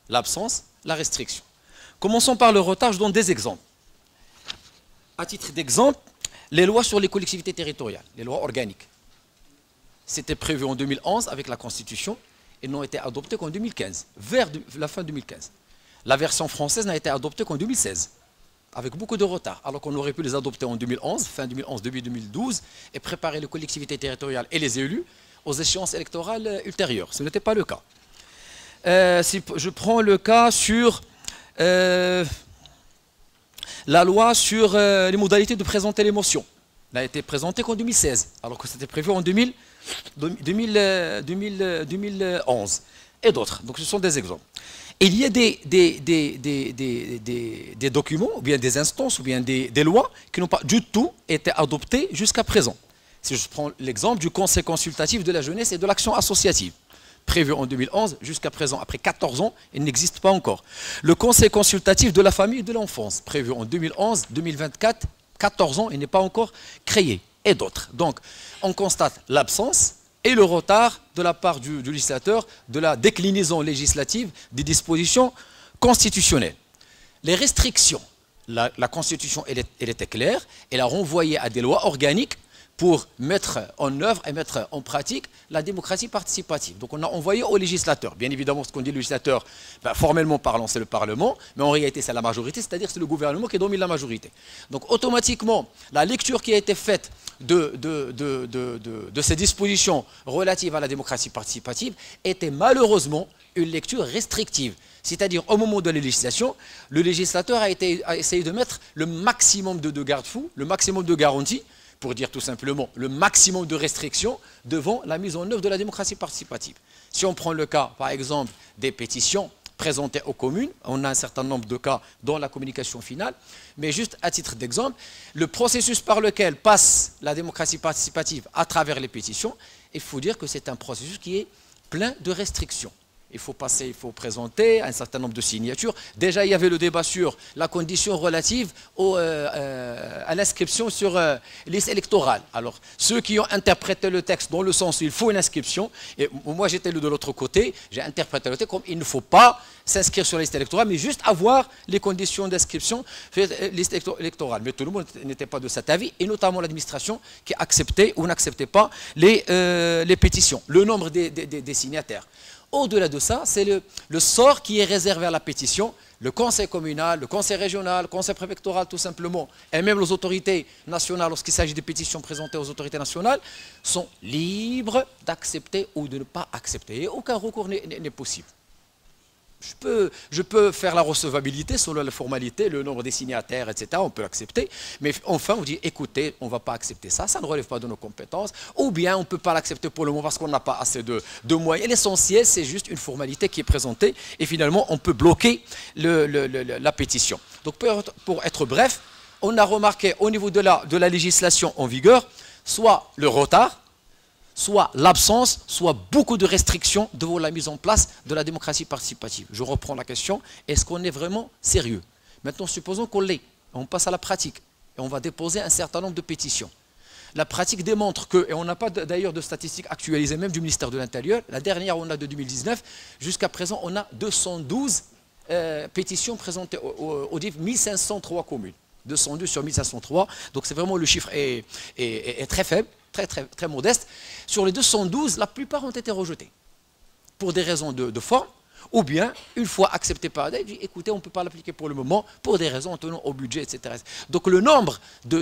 l'absence, la restriction. Commençons par le retard, je donne des exemples. À titre d'exemple, les lois sur les collectivités territoriales, les lois organiques. C'était prévu en 2011 avec la Constitution et n'ont été adoptées qu'en 2015, vers la fin 2015. La version française n'a été adoptée qu'en 2016, avec beaucoup de retard, alors qu'on aurait pu les adopter en 2011, fin 2011, début 2012, et préparer les collectivités territoriales et les élus aux échéances électorales ultérieures. Ce n'était pas le cas. Si je prends le cas sur la loi sur les modalités de présenter les motions. Elle n'a été présentée qu'en 2016, alors que c'était prévu en 2011 et d'autres. Donc ce sont des exemples. Il y a des documents, ou bien des instances, ou bien des lois qui n'ont pas du tout été adoptées jusqu'à présent. Si je prends l'exemple du Conseil consultatif de la jeunesse et de l'action associative, prévu en 2011, jusqu'à présent, après 14 ans, il n'existe pas encore. Le Conseil consultatif de la famille et de l'enfance, prévu en 2011, 2024, 14 ans, il n'est pas encore créé, et d'autres. Donc, on constate l'absence et le retard de la part du législateur de la déclinaison législative des dispositions constitutionnelles. Les restrictions, la Constitution, elle était claire, elle a renvoyé à des lois organiques pour mettre en œuvre et mettre en pratique la démocratie participative. Donc on a envoyé au législateur. Bien évidemment, ce qu'on dit le législateur, formellement parlant, c'est le Parlement, mais en réalité, c'est la majorité, c'est-à-dire c'est le gouvernement qui domine la majorité. Donc automatiquement, la lecture qui a été faite de ces dispositions relatives à la démocratie participative était malheureusement une lecture restrictive. C'est-à-dire, au moment de la législation, le législateur a essayé de mettre le maximum de garde-fous, le maximum de garanties, pour dire tout simplement le maximum de restrictions devant la mise en œuvre de la démocratie participative. Si on prend le cas, par exemple, des pétitions présentées aux communes, on a un certain nombre de cas dans la communication finale, mais juste à titre d'exemple, le processus par lequel passe la démocratie participative à travers les pétitions, il faut dire que c'est un processus qui est plein de restrictions. Il faut présenter un certain nombre de signatures. Déjà, il y avait le débat sur la condition relative à l'inscription sur liste électorale. Alors, ceux qui ont interprété le texte dans le sens où il faut une inscription, et moi j'étais de l'autre côté, j'ai interprété le texte comme il ne faut pas s'inscrire sur la liste électorale, mais juste avoir les conditions d'inscription sur la liste électorale. Mais tout le monde n'était pas de cet avis, et notamment l'administration qui acceptait ou n'acceptait pas les pétitions, le nombre des signataires. Au-delà de ça, c'est le sort qui est réservé à la pétition. Le conseil communal, le conseil régional, le conseil préfectoral tout simplement, et même les autorités nationales, lorsqu'il s'agit de pétitions présentées aux autorités nationales, sont libres d'accepter ou de ne pas accepter. Et aucun recours n'est possible. Je peux faire la recevabilité selon la formalité, le nombre des signataires, etc. On peut l'accepter. Mais enfin, on dit, écoutez, on ne va pas accepter ça, ça ne relève pas de nos compétences. Ou bien, on ne peut pas l'accepter pour le moment parce qu'on n'a pas assez de moyens. L'essentiel, c'est juste une formalité qui est présentée. Et finalement, on peut bloquer la pétition. Donc, pour être bref, on a remarqué au niveau de la législation en vigueur, soit le retard, soit l'absence, soit beaucoup de restrictions devant la mise en place de la démocratie participative. Je reprends la question, est-ce qu'on est vraiment sérieux? Maintenant, supposons qu'on l'est, on passe à la pratique, et on va déposer un certain nombre de pétitions. La pratique démontre que, et on n'a pas d'ailleurs de statistiques actualisées même du ministère de l'Intérieur, la dernière on a de 2019, jusqu'à présent on a 212 pétitions présentées au DIF, 1503 communes. 212 sur 1503, donc c'est vraiment le chiffre est très faible. Très modeste. Sur les 212, la plupart ont été rejetés pour des raisons de forme, ou bien, une fois accepté par la dit, écoutez, on ne peut pas l'appliquer pour le moment, pour des raisons tenant au budget, etc. Donc le nombre de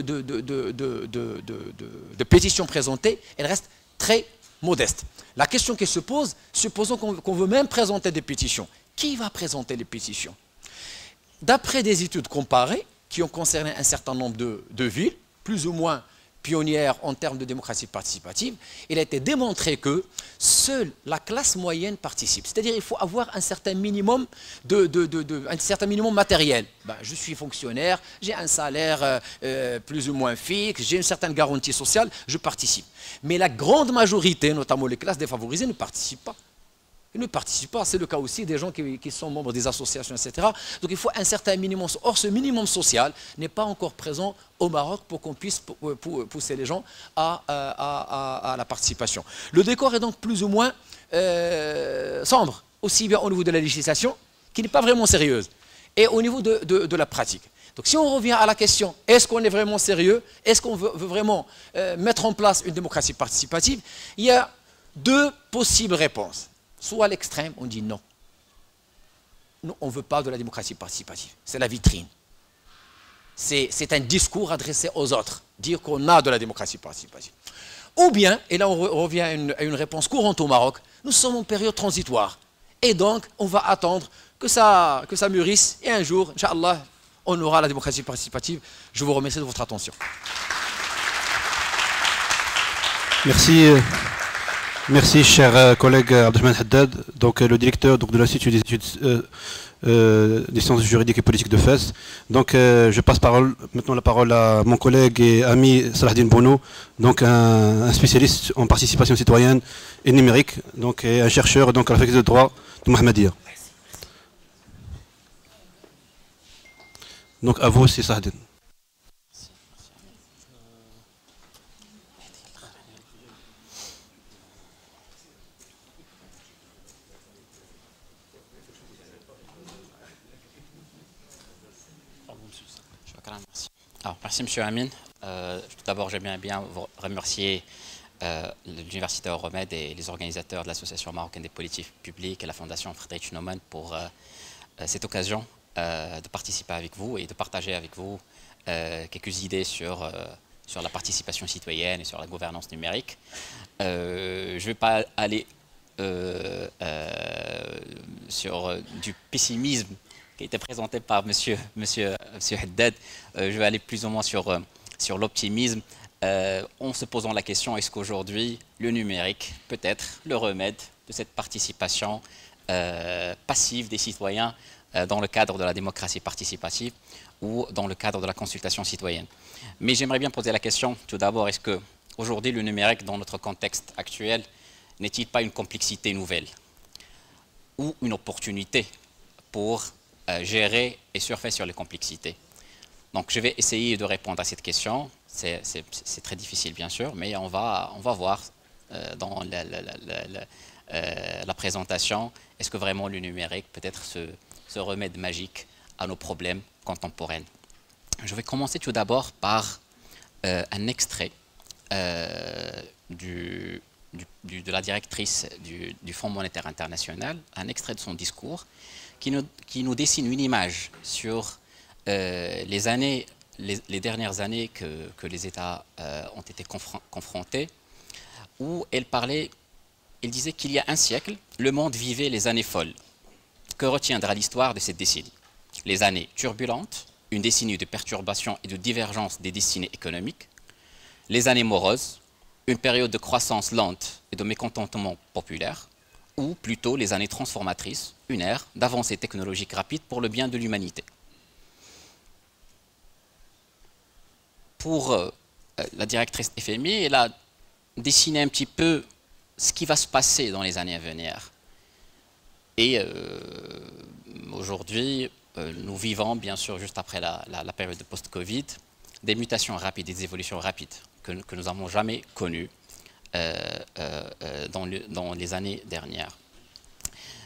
pétitions présentées, elle reste très modeste. La question qui se pose, supposons qu'on veut même présenter des pétitions. Qui va présenter les pétitions? D'après des études comparées, qui ont concerné un certain nombre de villes, plus ou moins pionnière en termes de démocratie participative, il a été démontré que seule la classe moyenne participe. C'est-à-dire qu'il faut avoir un certain minimum, matériel. Je suis fonctionnaire, j'ai un salaire plus ou moins fixe, j'ai une certaine garantie sociale, je participe. Mais la grande majorité, notamment les classes défavorisées, ne participent pas. Ils ne participent pas. C'est le cas aussi des gens qui sont membres des associations, etc. Donc il faut un certain minimum. Or, ce minimum social n'est pas encore présent au Maroc pour qu'on puisse pousser les gens à la participation. Le décor est donc plus ou moins sombre, aussi bien au niveau de la législation, qui n'est pas vraiment sérieuse, et au niveau de la pratique. Donc si on revient à la question, est-ce qu'on est vraiment sérieux? Est-ce qu'on veut vraiment mettre en place une démocratie participative? Il y a deux possibles réponses. Soit à l'extrême, on dit non. Non, on ne veut pas de la démocratie participative. C'est la vitrine. C'est un discours adressé aux autres, dire qu'on a de la démocratie participative. Ou bien, et là on revient à une réponse courante au Maroc, nous sommes en période transitoire. Et donc, on va attendre que ça mûrisse, et un jour, Inch'Allah, on aura la démocratie participative. Je vous remercie de votre attention. Merci. Merci, cher collègue Abdelrahman Haddad, donc le directeur de l'Institut des études des sciences juridiques et politiques de Fès. Donc je passe maintenant la parole à mon collègue et ami Salahdine Bounou, donc un spécialiste en participation citoyenne et numérique, donc et un chercheur donc, à la faculté de droit de Mohammedia. Donc à vous aussi Salahdine. Merci M. Amin. Tout d'abord, j'aimerais bien vous remercier l'Université Euromède et les organisateurs de l'Association marocaine des politiques publiques et la Fondation Friedrich Naumann pour cette occasion de participer avec vous et de partager avec vous quelques idées sur la participation citoyenne et sur la gouvernance numérique. Je ne vais pas aller sur du pessimisme qui a été présenté par monsieur Haddad. Je vais aller plus ou moins sur l'optimisme, en se posant la question, est-ce qu'aujourd'hui, le numérique peut être le remède de cette participation passive des citoyens dans le cadre de la démocratie participative ou dans le cadre de la consultation citoyenne. Mais j'aimerais bien poser la question, tout d'abord, est-ce qu'aujourd'hui, le numérique, dans notre contexte actuel, n'est-il pas une complexité nouvelle ou une opportunité pour gérer et surfer sur les complexités? Donc je vais essayer de répondre à cette question. C'est très difficile bien sûr, mais on va voir dans la présentation, est-ce que vraiment le numérique peut être ce remède magique à nos problèmes contemporains. Je vais commencer tout d'abord par un extrait de la directrice du Fonds monétaire international, un extrait de son discours qui nous dessine une image sur les dernières années que les États ont été confrontés, où elle disait qu'il y a un siècle, le monde vivait les années folles. Que retiendra l'histoire de cette décennie? Les années turbulentes, une décennie de perturbations et de divergences des destinées économiques. Les années moroses, une période de croissance lente et de mécontentement populaire. Ou plutôt les années transformatrices, une ère d'avancées technologiques rapides pour le bien de l'humanité. Pour la directrice FMI, elle a dessiné un petit peu ce qui va se passer dans les années à venir. Et aujourd'hui, nous vivons, bien sûr, juste après la période de post-Covid, des mutations rapides, des évolutions rapides que nous n'avons jamais connues dans les années dernières.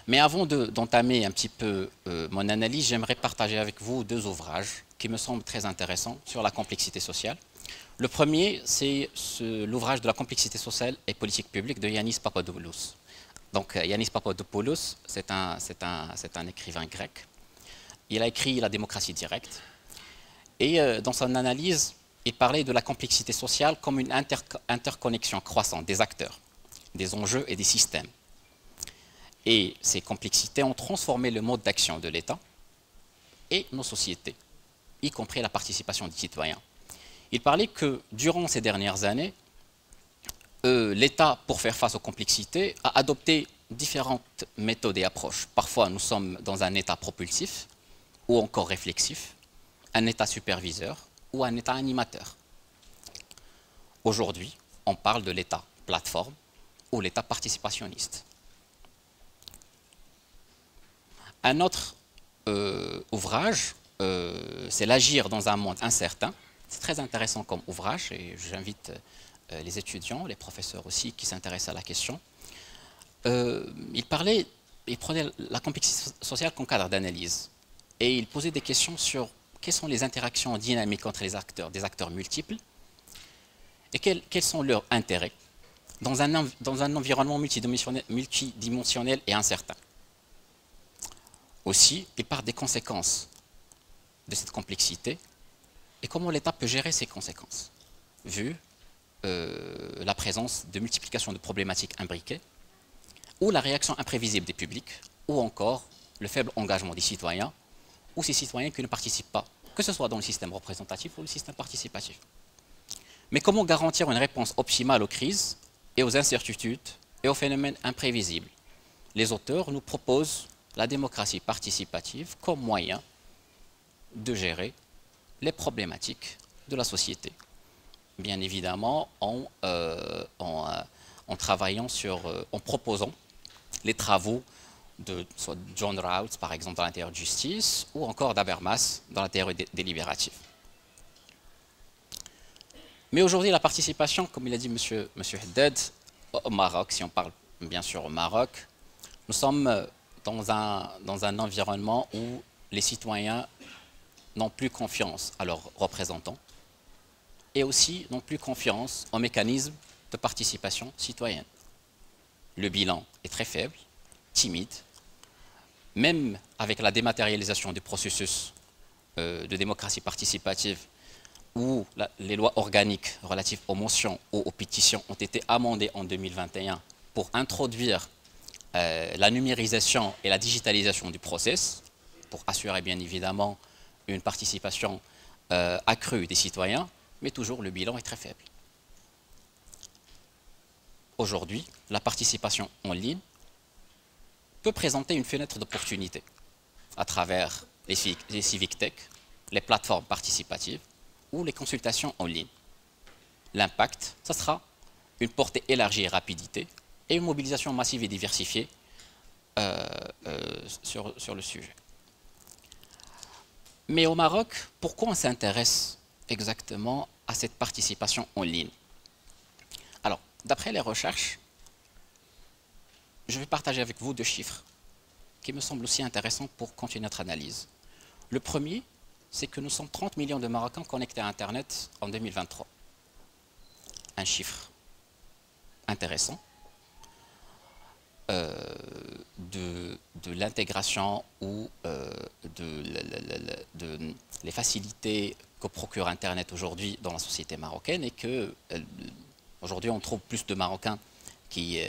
Mais avant d'entamer un petit peu mon analyse, j'aimerais partager avec vous deux ouvrages qui me semblent très intéressants sur la complexité sociale. Le premier, c'est l'ouvrage de la complexité sociale et politique publique de Yanis Papadopoulos. Donc Yanis Papadopoulos, c'est un écrivain grec. Il a écrit La démocratie directe. Et dans son analyse, il parlait de la complexité sociale comme une interconnexion croissante des acteurs, des enjeux et des systèmes. Et ces complexités ont transformé le mode d'action de l'État et nos sociétés, y compris la participation des citoyens. Il parlait que durant ces dernières années, l'État, pour faire face aux complexités, a adopté différentes méthodes et approches. Parfois, nous sommes dans un État propulsif ou encore réflexif, un État superviseur ou un État animateur. Aujourd'hui, on parle de l'État plateforme ou l'État participationniste. Un autre ouvrage, c'est L'agir dans un monde incertain. C'est très intéressant comme ouvrage et j'invite les étudiants, les professeurs aussi qui s'intéressent à la question. Il prenait la complexité sociale comme cadre d'analyse. et il posait des questions sur quelles sont les interactions dynamiques entre des acteurs multiples, et quels sont leurs intérêts dans un environnement multidimensionnel et incertain. Aussi, il part des conséquences de cette complexité et comment l'État peut gérer ces conséquences, vu la présence de multiplication de problématiques imbriquées, ou la réaction imprévisible des publics, ou encore le faible engagement des citoyens, ou ces citoyens qui ne participent pas, que ce soit dans le système représentatif ou le système participatif. Mais comment garantir une réponse optimale aux crises et aux incertitudes et aux phénomènes imprévisibles? Les auteurs nous proposent la démocratie participative comme moyen de gérer les problématiques de la société. Bien évidemment, en travaillant en proposant les travaux de soit John Rawls, par exemple, dans la théorie de justice, ou encore d'Habermas dans la théorie délibérative. Mais aujourd'hui, la participation, comme il a dit M. Haddad, au Maroc, si on parle bien sûr au Maroc, nous sommes dans un environnement où les citoyens n'ont plus confiance à leurs représentants et aussi n'ont plus confiance aux mécanismes de participation citoyenne. Le bilan est très faible, timide, même avec la dématérialisation du processus de démocratie participative où les lois organiques relatives aux motions ou aux pétitions ont été amendées en 2021 pour introduire la numérisation et la digitalisation du process, pour assurer bien évidemment une participation accrue des citoyens, mais toujours le bilan est très faible. Aujourd'hui, la participation en ligne peut présenter une fenêtre d'opportunité à travers les civic tech, les plateformes participatives ou les consultations en ligne. L'impact, ce sera une portée élargie et rapidité et une mobilisation massive et diversifiée sur le sujet. Mais au Maroc, pourquoi on s'intéresse exactement à cette participation en ligne? Alors, d'après les recherches, je vais partager avec vous deux chiffres qui me semblent aussi intéressants pour continuer notre analyse. Le premier, c'est que nous sommes 30 millions de Marocains connectés à Internet en 2023. Un chiffre intéressant de l'intégration ou de les facilités que procure Internet aujourd'hui dans la société marocaine et que aujourd'hui on trouve plus de Marocains qui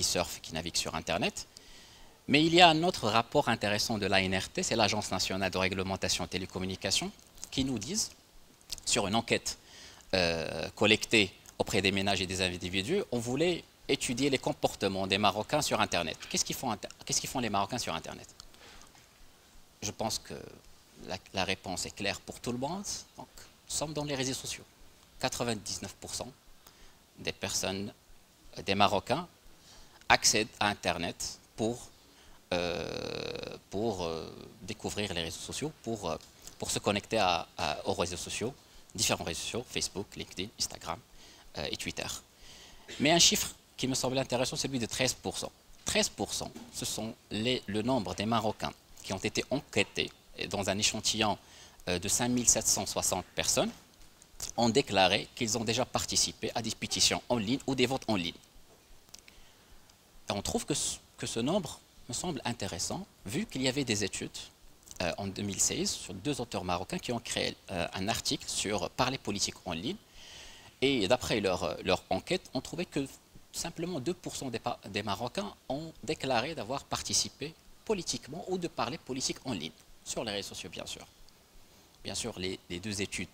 surfent, qui naviguent sur Internet. Mais il y a un autre rapport intéressant de l'ANRT, c'est l'Agence nationale de réglementation et télécommunications, qui nous disent, sur une enquête collectée auprès des ménages et des individus, on voulait étudier les comportements des Marocains sur Internet. Qu'est-ce qu'ils font les Marocains sur Internet? Je pense que la réponse est claire pour tout le monde. Donc, nous sommes dans les réseaux sociaux. 99% des personnes, des Marocains, accèdent à Internet pour découvrir les réseaux sociaux, pour se connecter aux réseaux sociaux, différents réseaux sociaux, Facebook, LinkedIn, Instagram et Twitter. Mais un chiffre qui me semble intéressant, c'est celui de 13%. 13%, ce sont le nombre des Marocains qui ont été enquêtés dans un échantillon de 5760 personnes, ont déclaré qu'ils ont déjà participé à des pétitions en ligne ou des votes en ligne. Et on trouve que ce nombre me semble intéressant, vu qu'il y avait des études en 2016 sur deux auteurs marocains qui ont créé un article sur parler politique en ligne. Et d'après leur enquête, on trouvait que simplement 2% des Marocains ont déclaré d'avoir participé politiquement ou de parler politique en ligne, sur les réseaux sociaux bien sûr. Bien sûr, les deux études,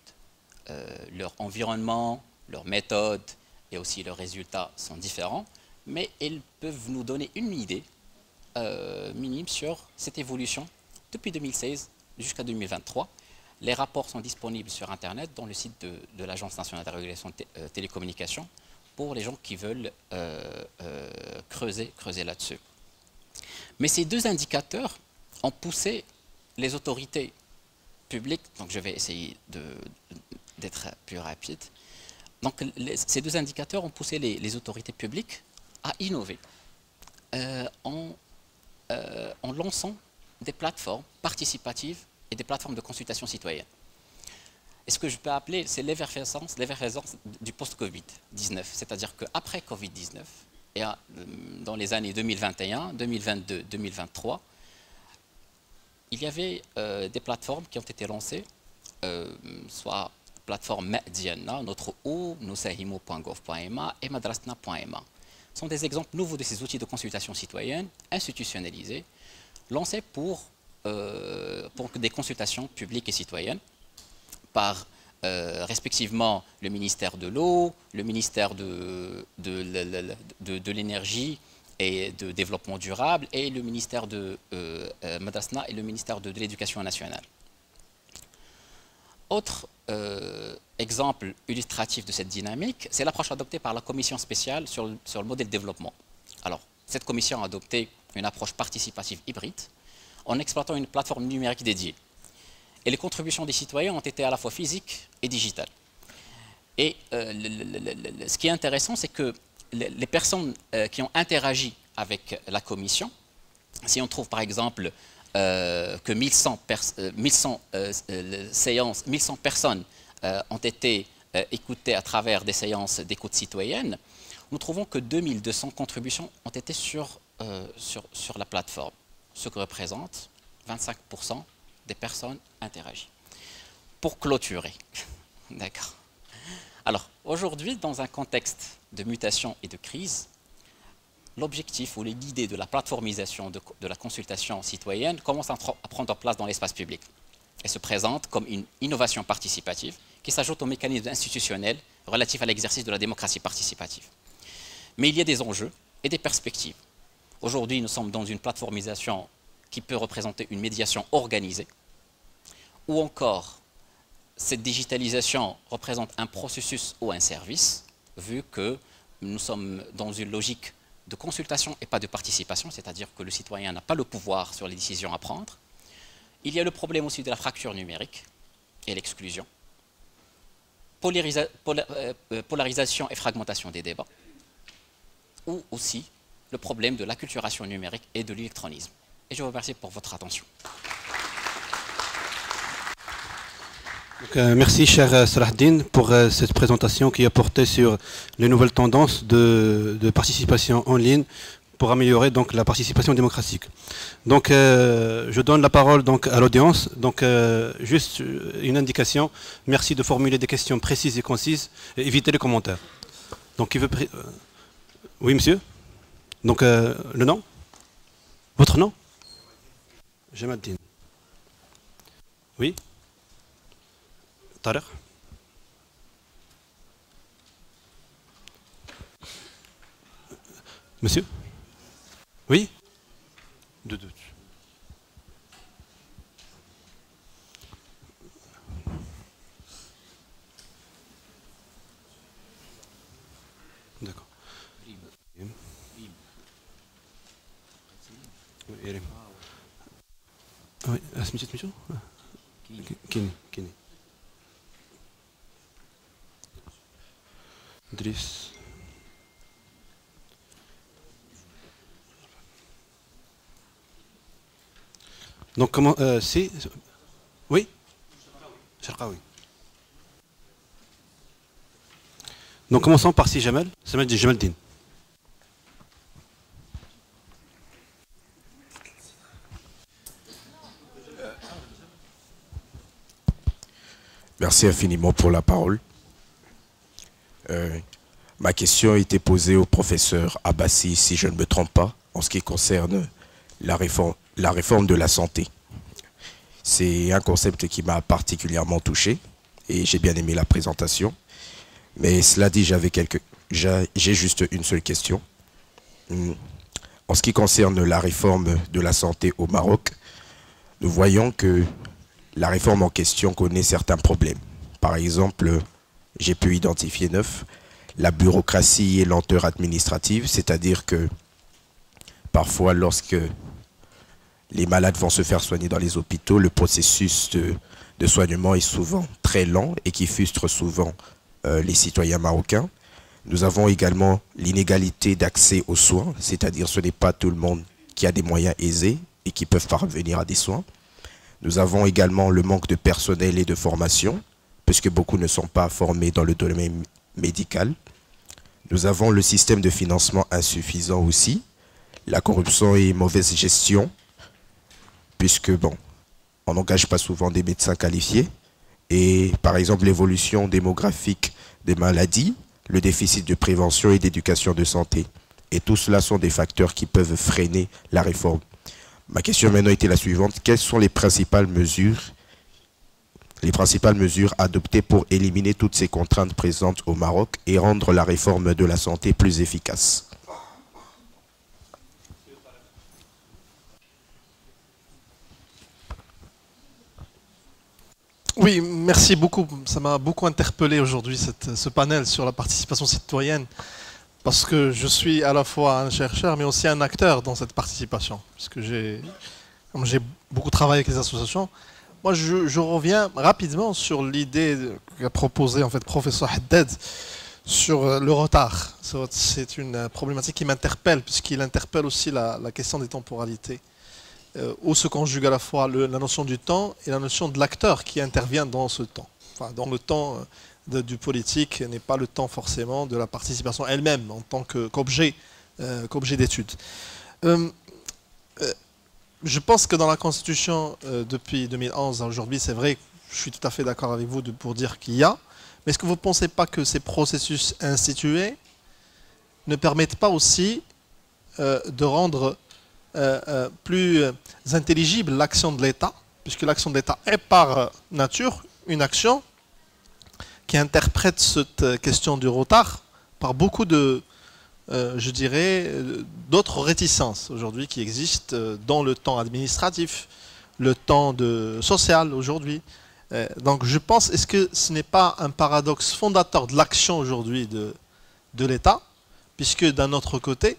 leur environnement, leur méthode et aussi leurs résultats sont différents, mais ils peuvent nous donner une idée minime sur cette évolution depuis 2016 jusqu'à 2023. Les rapports sont disponibles sur Internet dans le site de l'Agence nationale de régulation des télécommunications pour les gens qui veulent creuser là-dessus. Mais ces deux indicateurs ont poussé les autorités publiques, donc je vais essayer d'être plus rapide. Donc ces deux indicateurs ont poussé les autorités publiques à innover en lançant des plateformes participatives et des plateformes de consultation citoyenne. Et ce que je peux appeler, c'est l'effervescence du post-Covid-19. C'est-à-dire qu'après Covid-19, et dans les années 2021, 2022, 2023, il y avait des plateformes qui ont été lancées, soit plateforme Ma'diana, notre O, nosahimo.gov.ma et madrasna.ma. Ce sont des exemples nouveaux de ces outils de consultation citoyenne institutionnalisés, lancés pour des consultations publiques et citoyennes par respectivement le ministère de l'eau, le ministère de l'énergie et de développement durable et le ministère de Madrasna et le ministère de l'éducation nationale. Autre exemple illustratif de cette dynamique, c'est l'approche adoptée par la commission spéciale sur le modèle développement. Alors, cette commission a adopté une approche participative hybride en exploitant une plateforme numérique dédiée. Et les contributions des citoyens ont été à la fois physiques et digitales. Et ce qui est intéressant, c'est que les personnes qui ont interagi avec la commission, si on trouve par exemple que 1100 personnes ont été écoutées à travers des séances d'écoute citoyenne, nous trouvons que 2200 contributions ont été sur la plateforme, ce qui représente 25% des personnes interagies. Pour clôturer, d'accord. Alors, aujourd'hui, dans un contexte de mutation et de crise, l'objectif ou l'idée de la plateformisation de la consultation citoyenne commence à prendre place dans l'espace public et se présente comme une innovation participative qui s'ajoute aux mécanismes institutionnels relatifs à l'exercice de la démocratie participative. Mais il y a des enjeux et des perspectives. Aujourd'hui, nous sommes dans une plateformisation qui peut représenter une médiation organisée, ou encore cette digitalisation représente un processus ou un service, vu que nous sommes dans une logique de consultation et pas de participation, c'est-à-dire que le citoyen n'a pas le pouvoir sur les décisions à prendre. Il y a le problème aussi de la fracture numérique et l'exclusion, polarisation et fragmentation des débats, ou aussi le problème de l'acculturation numérique et de l'électronisme. Et je vous remercie pour votre attention. Donc, merci cher Salahdine pour cette présentation qui a porté sur les nouvelles tendances de participation en ligne pour améliorer donc la participation démocratique. Donc je donne la parole donc à l'audience. Donc juste une indication, merci de formuler des questions précises et concises et éviter les commentaires. Donc qui veut oui monsieur. Donc le nom? Votre nom? Jamaddine. Oui. Tariq. Monsieur? Oui? Deux. D'accord. Oui, اسميتك سميتو؟ كيني. إدريس. Donc comment c'est oui Sharqawi. Donc commençons par Si Jamal Jamaddine. Merci infiniment pour la parole. Ma question a été posée au professeur Abbassi, si je ne me trompe pas, en ce qui concerne la réforme de la santé. C'est un concept qui m'a particulièrement touché et j'ai bien aimé la présentation. Mais cela dit, j'ai juste une seule question. En ce qui concerne la réforme de la santé au Maroc, nous voyons que la réforme en question connaît certains problèmes. Par exemple, j'ai pu identifier 9, la bureaucratie et lenteur administrative, c'est-à-dire que parfois lorsque les malades vont se faire soigner dans les hôpitaux, le processus de soignement est souvent très lent et qui frustre souvent les citoyens marocains. Nous avons également l'inégalité d'accès aux soins, c'est-à-dire ce n'est pas tout le monde qui a des moyens aisés et qui peuvent parvenir à des soins. Nous avons également le manque de personnel et de formation, puisque beaucoup ne sont pas formés dans le domaine médical. Nous avons le système de financement insuffisant aussi, la corruption et mauvaise gestion, puisque bon, on n'engage pas souvent des médecins qualifiés. Et par exemple, l'évolution démographique des maladies, le déficit de prévention et d'éducation de santé. Et tout cela sont des facteurs qui peuvent freiner la réforme. Ma question maintenant était la suivante. Quelles sont les principales mesures adoptées pour éliminer toutes ces contraintes présentes au Maroc et rendre la réforme de la santé plus efficace? Oui, merci beaucoup. Ça m'a beaucoup interpellé aujourd'hui, ce panel sur la participation citoyenne, parce que je suis à la fois un chercheur, mais aussi un acteur dans cette participation. Parce que comme j'ai beaucoup travaillé avec les associations, moi je reviens rapidement sur l'idée qu'a proposée en fait professeur Haddad sur le retard. C'est une problématique qui m'interpelle, puisqu'il interpelle aussi la question des temporalités. Où se conjugue à la fois la notion du temps et la notion de l'acteur qui intervient dans ce temps. Enfin, dans le temps du politique n'est pas le temps forcément de la participation elle-même en tant qu'objet d'étude. Je pense que dans la Constitution depuis 2011 à aujourd'hui, c'est vrai, je suis tout à fait d'accord avec vous pour dire qu'il y a, mais est-ce que vous ne pensez pas que ces processus institués ne permettent pas aussi de rendre plus intelligible l'action de l'État, puisque l'action de l'État est par nature une action qui interprète cette question du retard par beaucoup de, je dirais, d'autres réticences aujourd'hui qui existent dans le temps administratif, le temps social aujourd'hui. Donc je pense, est-ce que ce n'est pas un paradoxe fondateur de l'action aujourd'hui de l'État, puisque d'un autre côté,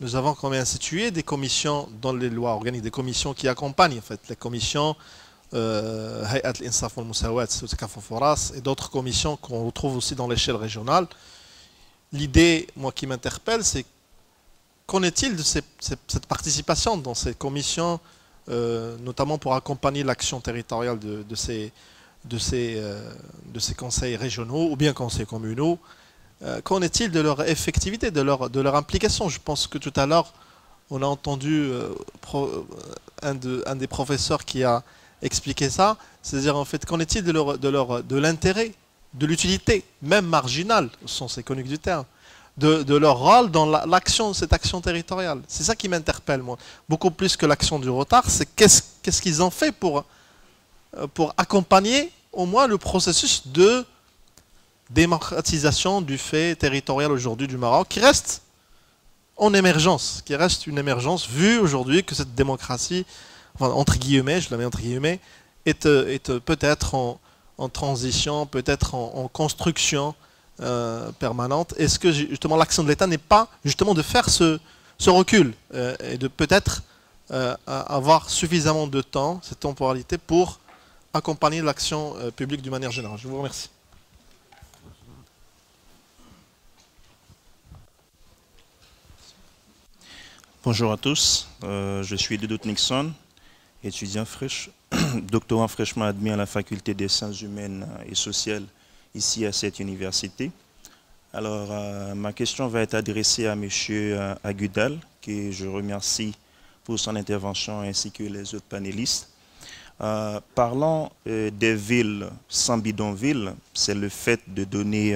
nous avons quand même institué des commissions dans les lois organiques, des commissions qui accompagnent en fait les commissions Hayat al-Insaf wal-Musawat et d'autres commissions qu'on retrouve aussi dans l'échelle régionale. L'idée, moi, qui m'interpelle, c'est qu'en est-il de cette participation dans ces commissions, notamment pour accompagner l'action territoriale de ces conseils régionaux ou bien conseils communaux? Qu'en est-il de leur effectivité, de leur implication? Je pense que tout à l'heure, on a entendu un des professeurs qui a expliqué ça. C'est-à-dire, en fait, qu'en est-il de l'intérêt, de l'utilité, même marginale, au sens économique du terme, de leur rôle dans cette action territoriale? C'est ça qui m'interpelle, moi. Beaucoup plus que l'action du retard, c'est qu'est-ce qu'ils ont fait pour accompagner au moins le processus de démocratisation du fait territorial aujourd'hui du Maroc, qui reste en émergence, qui reste une émergence, vu aujourd'hui que cette démocratie, enfin, entre guillemets, je la mets entre guillemets, est peut-être en transition, peut-être en construction permanente. Est-ce que justement l'action de l'État n'est pas justement de faire ce recul et de peut-être avoir suffisamment de temps, cette temporalité, pour accompagner l'action publique d'une manière générale? Je vous remercie. Bonjour à tous, je suis Doudou Nixon, étudiant doctorant fraîchement admis à la faculté des sciences humaines et sociales ici à cette université. Alors, ma question va être adressée à M. Agudal, que je remercie pour son intervention ainsi que les autres panélistes. Parlant des villes sans bidonville, c'est le fait de donner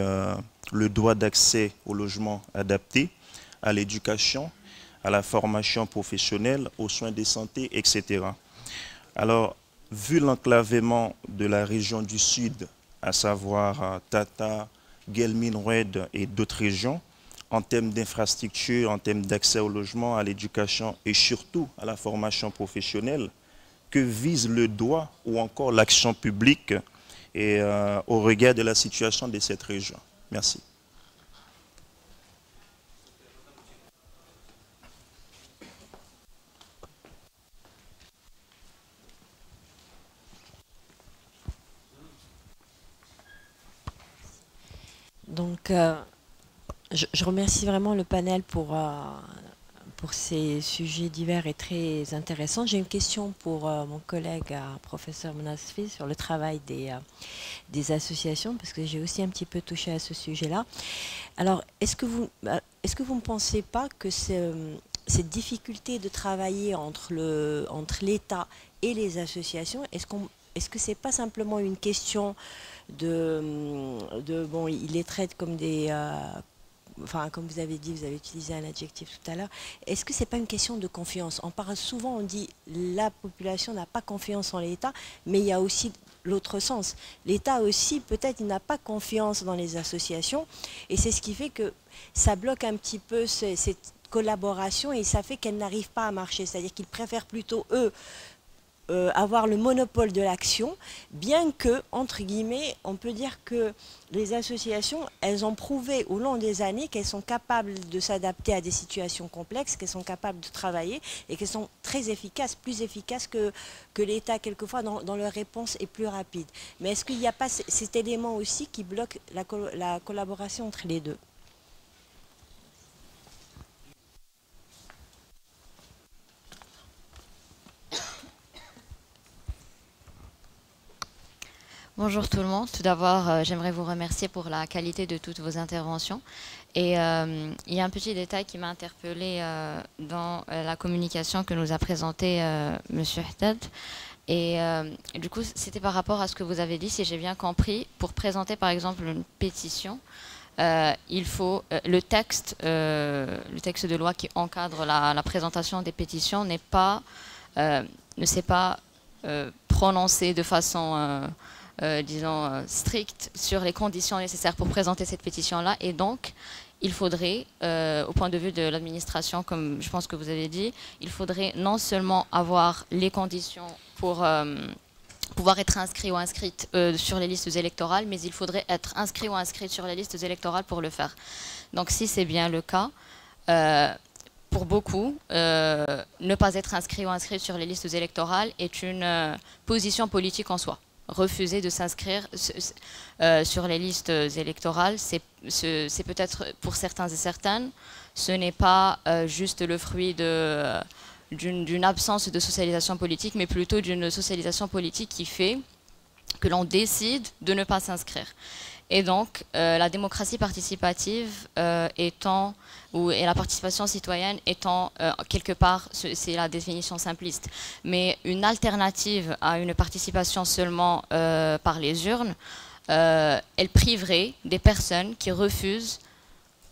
le droit d'accès au logement adapté, à l'éducation, à la formation professionnelle, aux soins de santé, etc. Alors, vu l'enclavement de la région du Sud, à savoir Tata, Guelmim, Oued et d'autres régions, en termes d'infrastructures, en termes d'accès au logement, à l'éducation et surtout à la formation professionnelle, que vise le droit ou encore l'action publique et, au regard de la situation de cette région? Merci. Donc, je remercie vraiment le panel pour pour ces sujets divers et très intéressants. J'ai une question pour mon collègue, professeur Monasfi, sur le travail des associations, parce que j'ai aussi un petit peu touché à ce sujet-là. Alors, est-ce que vous ne pensez pas que cette difficulté de travailler entre l'État et les associations, est-ce que c'est pas simplement une question bon, ils les traitent comme des... enfin, comme vous avez dit, vous avez utilisé un adjectif tout à l'heure, est-ce que c'est pas une question de confiance? On parle souvent, on dit la population n'a pas confiance en l'État, mais il y a aussi l'autre sens. L'État aussi, peut-être, il n'a pas confiance dans les associations, et c'est ce qui fait que ça bloque un petit peu cette collaboration, et ça fait qu'elle n'arrive pas à marcher. C'est-à-dire qu'ils préfèrent plutôt, eux, avoir le monopole de l'action, bien que, entre guillemets, on peut dire que les associations, elles ont prouvé au long des années qu'elles sont capables de s'adapter à des situations complexes, qu'elles sont capables de travailler et qu'elles sont très efficaces, plus efficaces que l'État, quelquefois, dans leur réponse est plus rapide. Mais est-ce qu'il n'y a pas cet élément aussi qui bloque la collaboration entre les deux ? Bonjour tout le monde. Tout d'abord, j'aimerais vous remercier pour la qualité de toutes vos interventions. Et il y a un petit détail qui m'a interpellée dans la communication que nous a présentée M. Haddad. Et du coup, c'était par rapport à ce que vous avez dit, si j'ai bien compris. Pour présenter par exemple une pétition, il faut le texte de loi qui encadre la présentation des pétitions ne s'est pas prononcé de façon... disons, stricte sur les conditions nécessaires pour présenter cette pétition-là. Et donc, il faudrait, au point de vue de l'administration, comme je pense que vous avez dit, il faudrait non seulement avoir les conditions pour pouvoir être inscrit ou inscrite sur les listes électorales, mais il faudrait être inscrit ou inscrite sur les listes électorales pour le faire. Donc, si c'est bien le cas, pour beaucoup, ne pas être inscrit ou inscrite sur les listes électorales est une position politique en soi. Refuser de s'inscrire sur les listes électorales, c'est peut-être pour certains et certaines, ce n'est pas juste le fruit d'une absence de socialisation politique, mais plutôt d'une socialisation politique qui fait que l'on décide de ne pas s'inscrire. Et donc, la démocratie participative et la participation citoyenne étant, quelque part, c'est la définition simpliste, mais une alternative à une participation seulement par les urnes, elle priverait des personnes qui refusent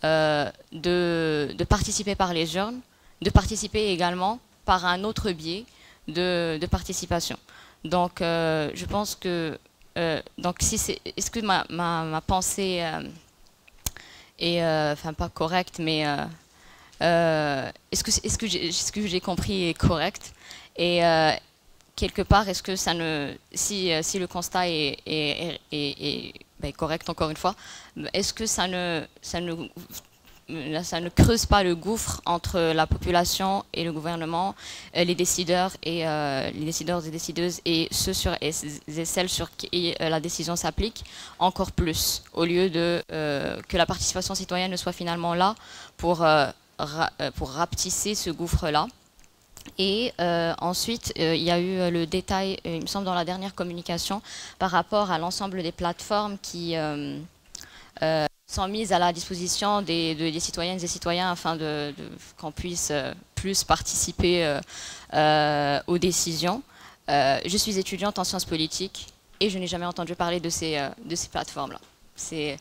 de participer par les urnes, de participer également par un autre biais de participation. Donc, je pense que donc, est-ce que ma pensée est, enfin pas correcte, mais est-ce que j'ai compris est correct? Et quelque part, est-ce que ça ne, si le constat est correct, encore une fois, est-ce que ça ne creuse pas le gouffre entre la population et le gouvernement, les décideurs et décideuses et celles sur qui la décision s'applique encore plus, au lieu de que la participation citoyenne ne soit finalement là pour rapetisser ce gouffre-là. Et ensuite, il y a eu le détail, il me semble, dans la dernière communication, par rapport à l'ensemble des plateformes qui sont mises à la disposition des citoyennes et citoyens afin qu'on puisse plus participer aux décisions. Je suis étudiante en sciences politiques et je n'ai jamais entendu parler de ces plateformes-là. C'est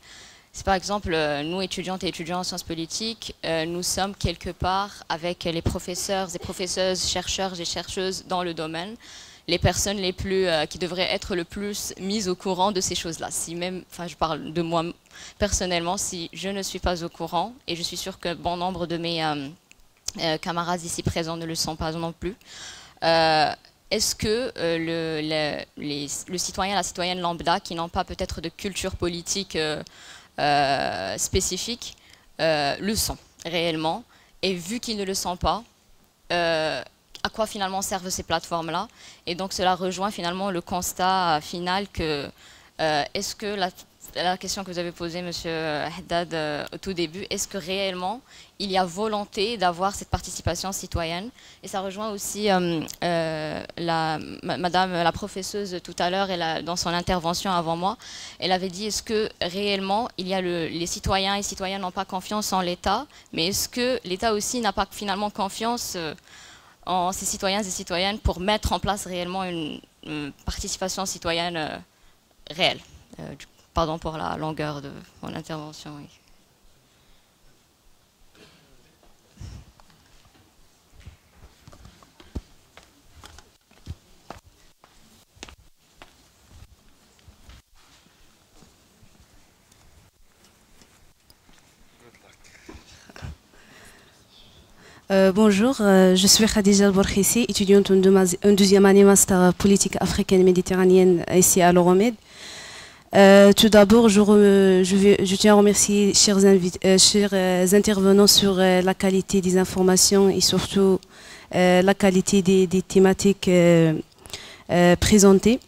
par exemple, nous étudiantes et étudiants en sciences politiques, nous sommes quelque part avec les professeurs et professeuses, chercheurs et chercheuses dans le domaine, les personnes qui devraient être le plus mises au courant de ces choses-là. Si même, enfin je parle de moi personnellement, si je ne suis pas au courant, et je suis sûre que bon nombre de mes camarades ici présents ne le sont pas non plus, est-ce que le citoyen, la citoyenne lambda, qui n'ont pas peut-être de culture politique spécifique, le sont réellement, et vu qu'ils ne le sont pas, à quoi finalement servent ces plateformes-là? Et donc cela rejoint finalement le constat final que est-ce que la question que vous avez posée, Monsieur Haddad, au tout début. Est-ce que réellement, il y a volonté d'avoir cette participation citoyenne? Et ça rejoint aussi Madame la professeuse tout à l'heure, dans son intervention avant moi, elle avait dit, est-ce que réellement, il y a les citoyens et citoyennes n'ont pas confiance en l'État, mais est-ce que l'État aussi n'a pas finalement confiance en ses citoyens et citoyennes pour mettre en place réellement une participation citoyenne réelle? Pardon pour la longueur de mon intervention. Oui. Bonjour, je suis Khadija Al-Borkhissi, étudiante en deuxième année master politique africaine méditerranéenne ici à l'Euromed. Tout d'abord, je tiens à remercier chers intervenants sur la qualité des informations et surtout la qualité des thématiques présentées.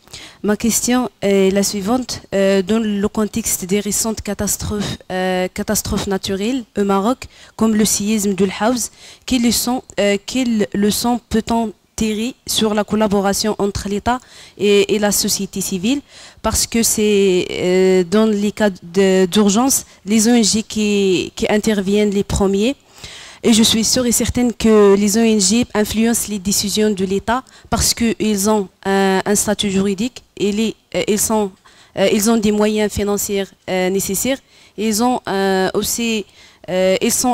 Ma question est la suivante. Dans le contexte des récentes catastrophes naturelles au Maroc, comme le séisme d'El Haouz, quelles leçons peut-on tirer sur la collaboration entre l'État et la société civile? Parce que c'est dans les cas d'urgence les ONG qui interviennent les premiers. Et je suis sûre et certaine que les ONG influencent les décisions de l'État parce qu'ils ont un statut juridique et ils ont des moyens financiers nécessaires. Et ils sont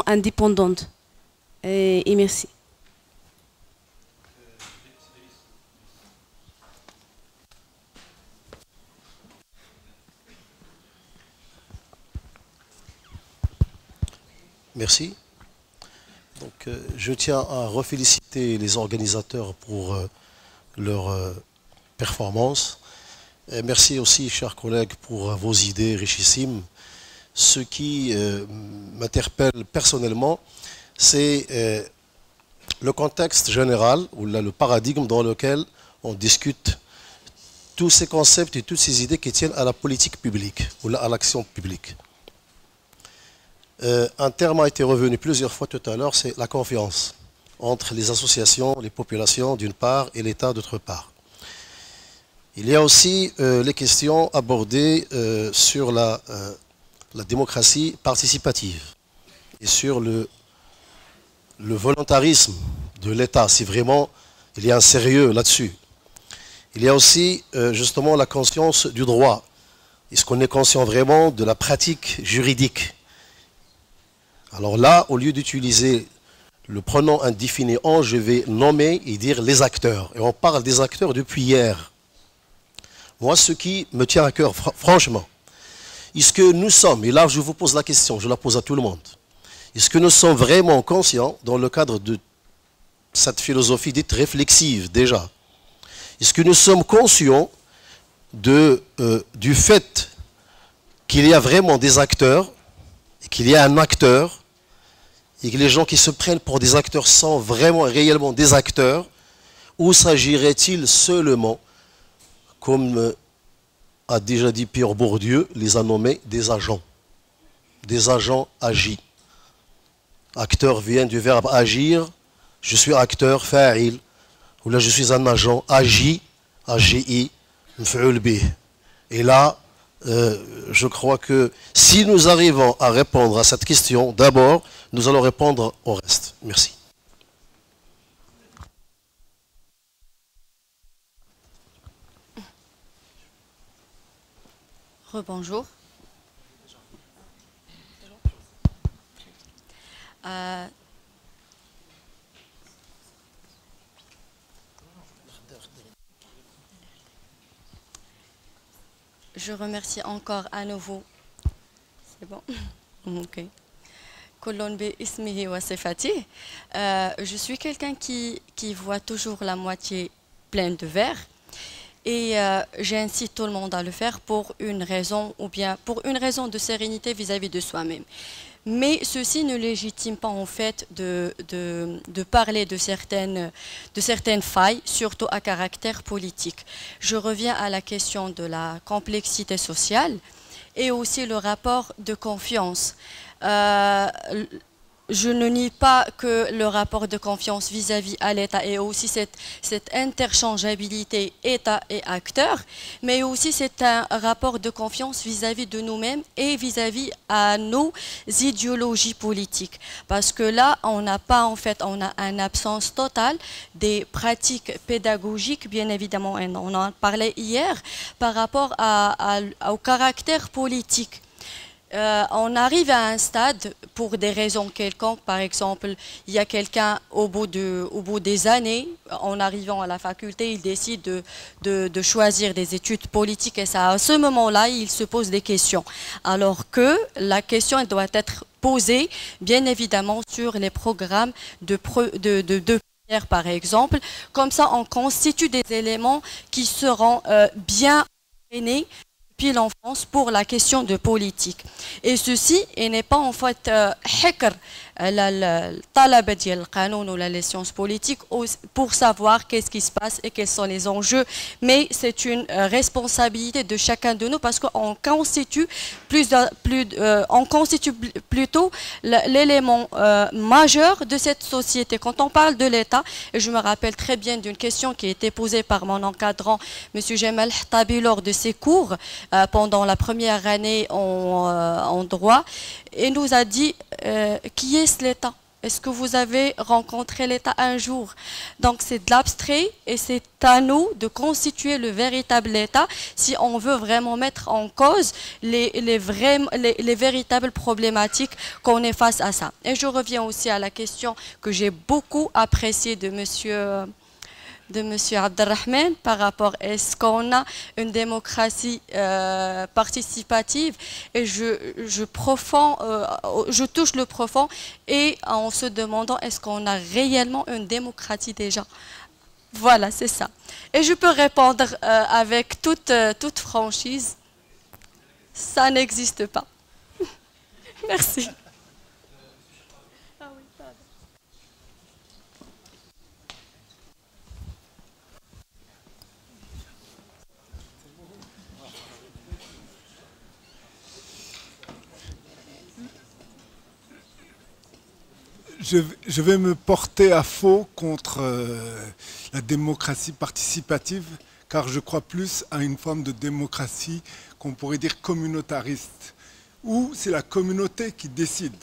indépendantes. Et merci. Merci. Donc, je tiens à reféliciter les organisateurs pour leur performance. Et merci aussi, chers collègues, pour vos idées richissimes. Ce qui m'interpelle personnellement, c'est le contexte général, ou là, le paradigme dans lequel on discute tous ces concepts et toutes ces idées qui tiennent à la politique publique, ou à l'action publique. Un terme a été revenu plusieurs fois tout à l'heure, c'est la confiance entre les associations, les populations d'une part et l'État d'autre part. Il y a aussi les questions abordées sur la démocratie participative et sur le volontarisme de l'État, si vraiment il y a un sérieux là-dessus. Il y a aussi justement la conscience du droit. Est-ce qu'on est conscient vraiment de la pratique juridique? Alors là, au lieu d'utiliser le pronom indéfini « on », je vais nommer et dire les acteurs. Et on parle des acteurs depuis hier. Moi, ce qui me tient à cœur, franchement, est-ce que nous sommes, et là je vous pose la question, je la pose à tout le monde, est-ce que nous sommes vraiment conscients, dans le cadre de cette philosophie dite réflexive déjà, est-ce que nous sommes conscients du fait qu'il y a vraiment des acteurs, et qu'il y a un acteur, et que les gens qui se prennent pour des acteurs sont vraiment réellement des acteurs, ou s'agirait-il seulement, comme a déjà dit Pierre Bourdieu, les a nommés des agents agis. Acteur vient du verbe agir, je suis acteur, fa'il, ou là je suis un agent, agi, agi, mf'ul bih. Et là, je crois que si nous arrivons à répondre à cette question, d'abord, nous allons répondre au reste. Merci. Rebonjour. Je remercie encore à nouveau. C'est bon? Ok. Je suis quelqu'un qui voit toujours la moitié pleine de verre. Et j'incite tout le monde à le faire pour une raison, ou bien pour une raison de sérénité vis-à-vis de soi-même. Mais ceci ne légitime pas en fait de parler de certaines failles, surtout à caractère politique. Je reviens à la question de la complexité sociale et aussi le rapport de confiance. Je ne nie pas que le rapport de confiance vis-à-vis à l'État et aussi cette interchangeabilité État et acteur, mais aussi c'est un rapport de confiance vis-à-vis de nous-mêmes et vis-à-vis à nos idéologies politiques. Parce que là, on n'a pas, en fait, on a une absence totale des pratiques pédagogiques, bien évidemment, on en parlait hier, par rapport au caractère politique. On arrive à un stade pour des raisons quelconques, par exemple, il y a quelqu'un au bout des années, en arrivant à la faculté, il décide de choisir des études politiques et ça, à ce moment-là, il se pose des questions. Alors que la question elle doit être posée, bien évidemment, sur les programmes de par exemple. Comme ça, on constitue des éléments qui seront bien entraînés depuis l'enfance pour la question de politique. Et ceci n'est pas en fait حكر الطلبة ديال القانون ولا les sciences politiques pour savoir qu'est-ce qui se passe et quels sont les enjeux, mais c'est une responsabilité de chacun de nous parce qu'on constitue plutôt l'élément majeur de cette société. Quand on parle de l'État, et je me rappelle très bien d'une question qui a été posée par mon encadrant, M. Jemal Htabi, lors de ses cours pendant la première année en droit, et nous a dit qui est l'État? Est-ce que vous avez rencontré l'État un jour? Donc c'est de l'abstrait et c'est à nous de constituer le véritable État si on veut vraiment mettre en cause les véritables problématiques qu'on est face à ça. Et je reviens aussi à la question que j'ai beaucoup appréciée de Monsieur Abdelrahman par rapport à est-ce qu'on a une démocratie participative, et je touche le profond et en se demandant est-ce qu'on a réellement une démocratie déjà. Voilà, c'est ça. Et je peux répondre avec toute franchise, ça n'existe pas. Merci. Je vais me porter à faux contre la démocratie participative, car je crois plus à une forme de démocratie qu'on pourrait dire communautariste, où c'est la communauté qui décide.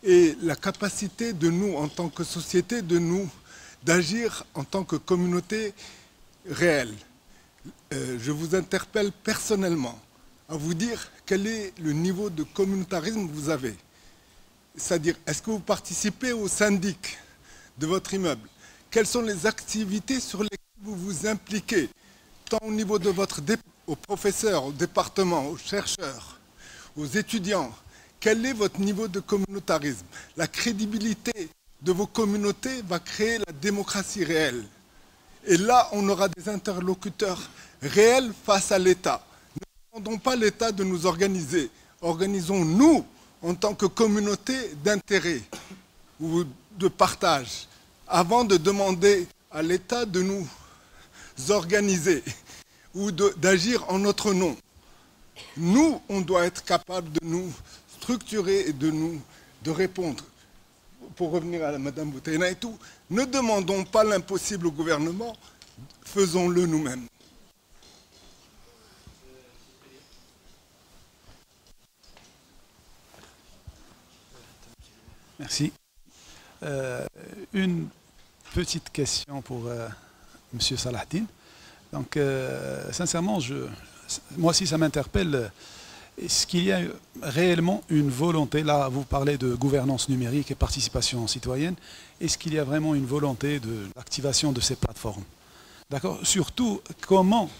Et la capacité de nous, en tant que société, d'agir en tant que communauté réelle. Je vous interpelle personnellement à vous dire quel est le niveau de communautarisme que vous avez. C'est-à-dire, est-ce que vous participez au syndic de votre immeuble? Quelles sont les activités sur lesquelles vous vous impliquez, tant au niveau de aux professeurs, au département, aux chercheurs, aux étudiants? Quel est votre niveau de communautarisme? La crédibilité de vos communautés va créer la démocratie réelle. Et là, on aura des interlocuteurs réels face à l'État. Ne demandons pas à l'État de nous organiser. Organisons-nous en tant que communauté d'intérêt ou de partage, avant de demander à l'État de nous organiser ou d'agir en notre nom. Nous, on doit être capable de nous structurer et de répondre. Pour revenir à Mme Boutaina et tout, ne demandons pas l'impossible au gouvernement, faisons-le nous-mêmes. Merci. Une petite question pour M. Salahdine. Donc, sincèrement, moi aussi, ça m'interpelle. Est-ce qu'il y a réellement une volonté, là, vous parlez de gouvernance numérique et participation citoyenne, est-ce qu'il y a vraiment une volonté de l'activation de ces plateformes? D'accord. Surtout, comment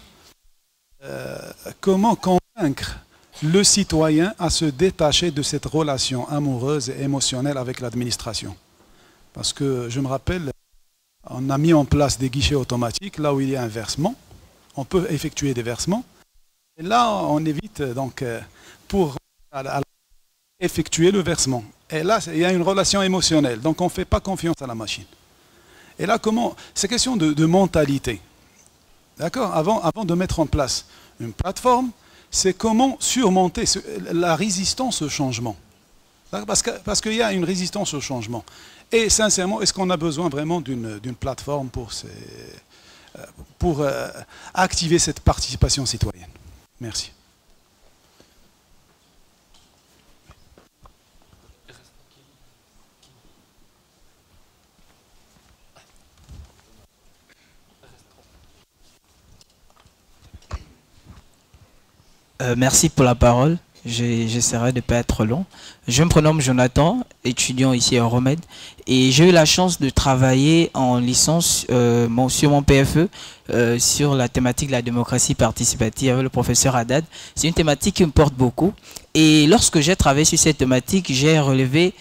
convaincre le citoyen à se détacher de cette relation amoureuse et émotionnelle avec l'administration? Parce que je me rappelle, on a mis en place des guichets automatiques, là où il y a un versement, on peut effectuer des versements, et là on évite donc pour effectuer le versement. Et là il y a une relation émotionnelle, donc on ne fait pas confiance à la machine. Et là comment? C'est question de mentalité. D'accord? Avant de mettre en place une plateforme, c'est comment surmonter la résistance au changement. Parce qu'il y a une résistance au changement. Et sincèrement, est-ce qu'on a besoin vraiment d'une plateforme pour activer cette participation citoyenne? Merci. Merci pour la parole. J'essaierai de ne pas être long. Je me prénomme Jonathan, étudiant ici à Euromède, et j'ai eu la chance de travailler en licence sur mon PFE sur la thématique de la démocratie participative avec le professeur Haddad. C'est une thématique qui me porte beaucoup. Et lorsque j'ai travaillé sur cette thématique, j'ai relevé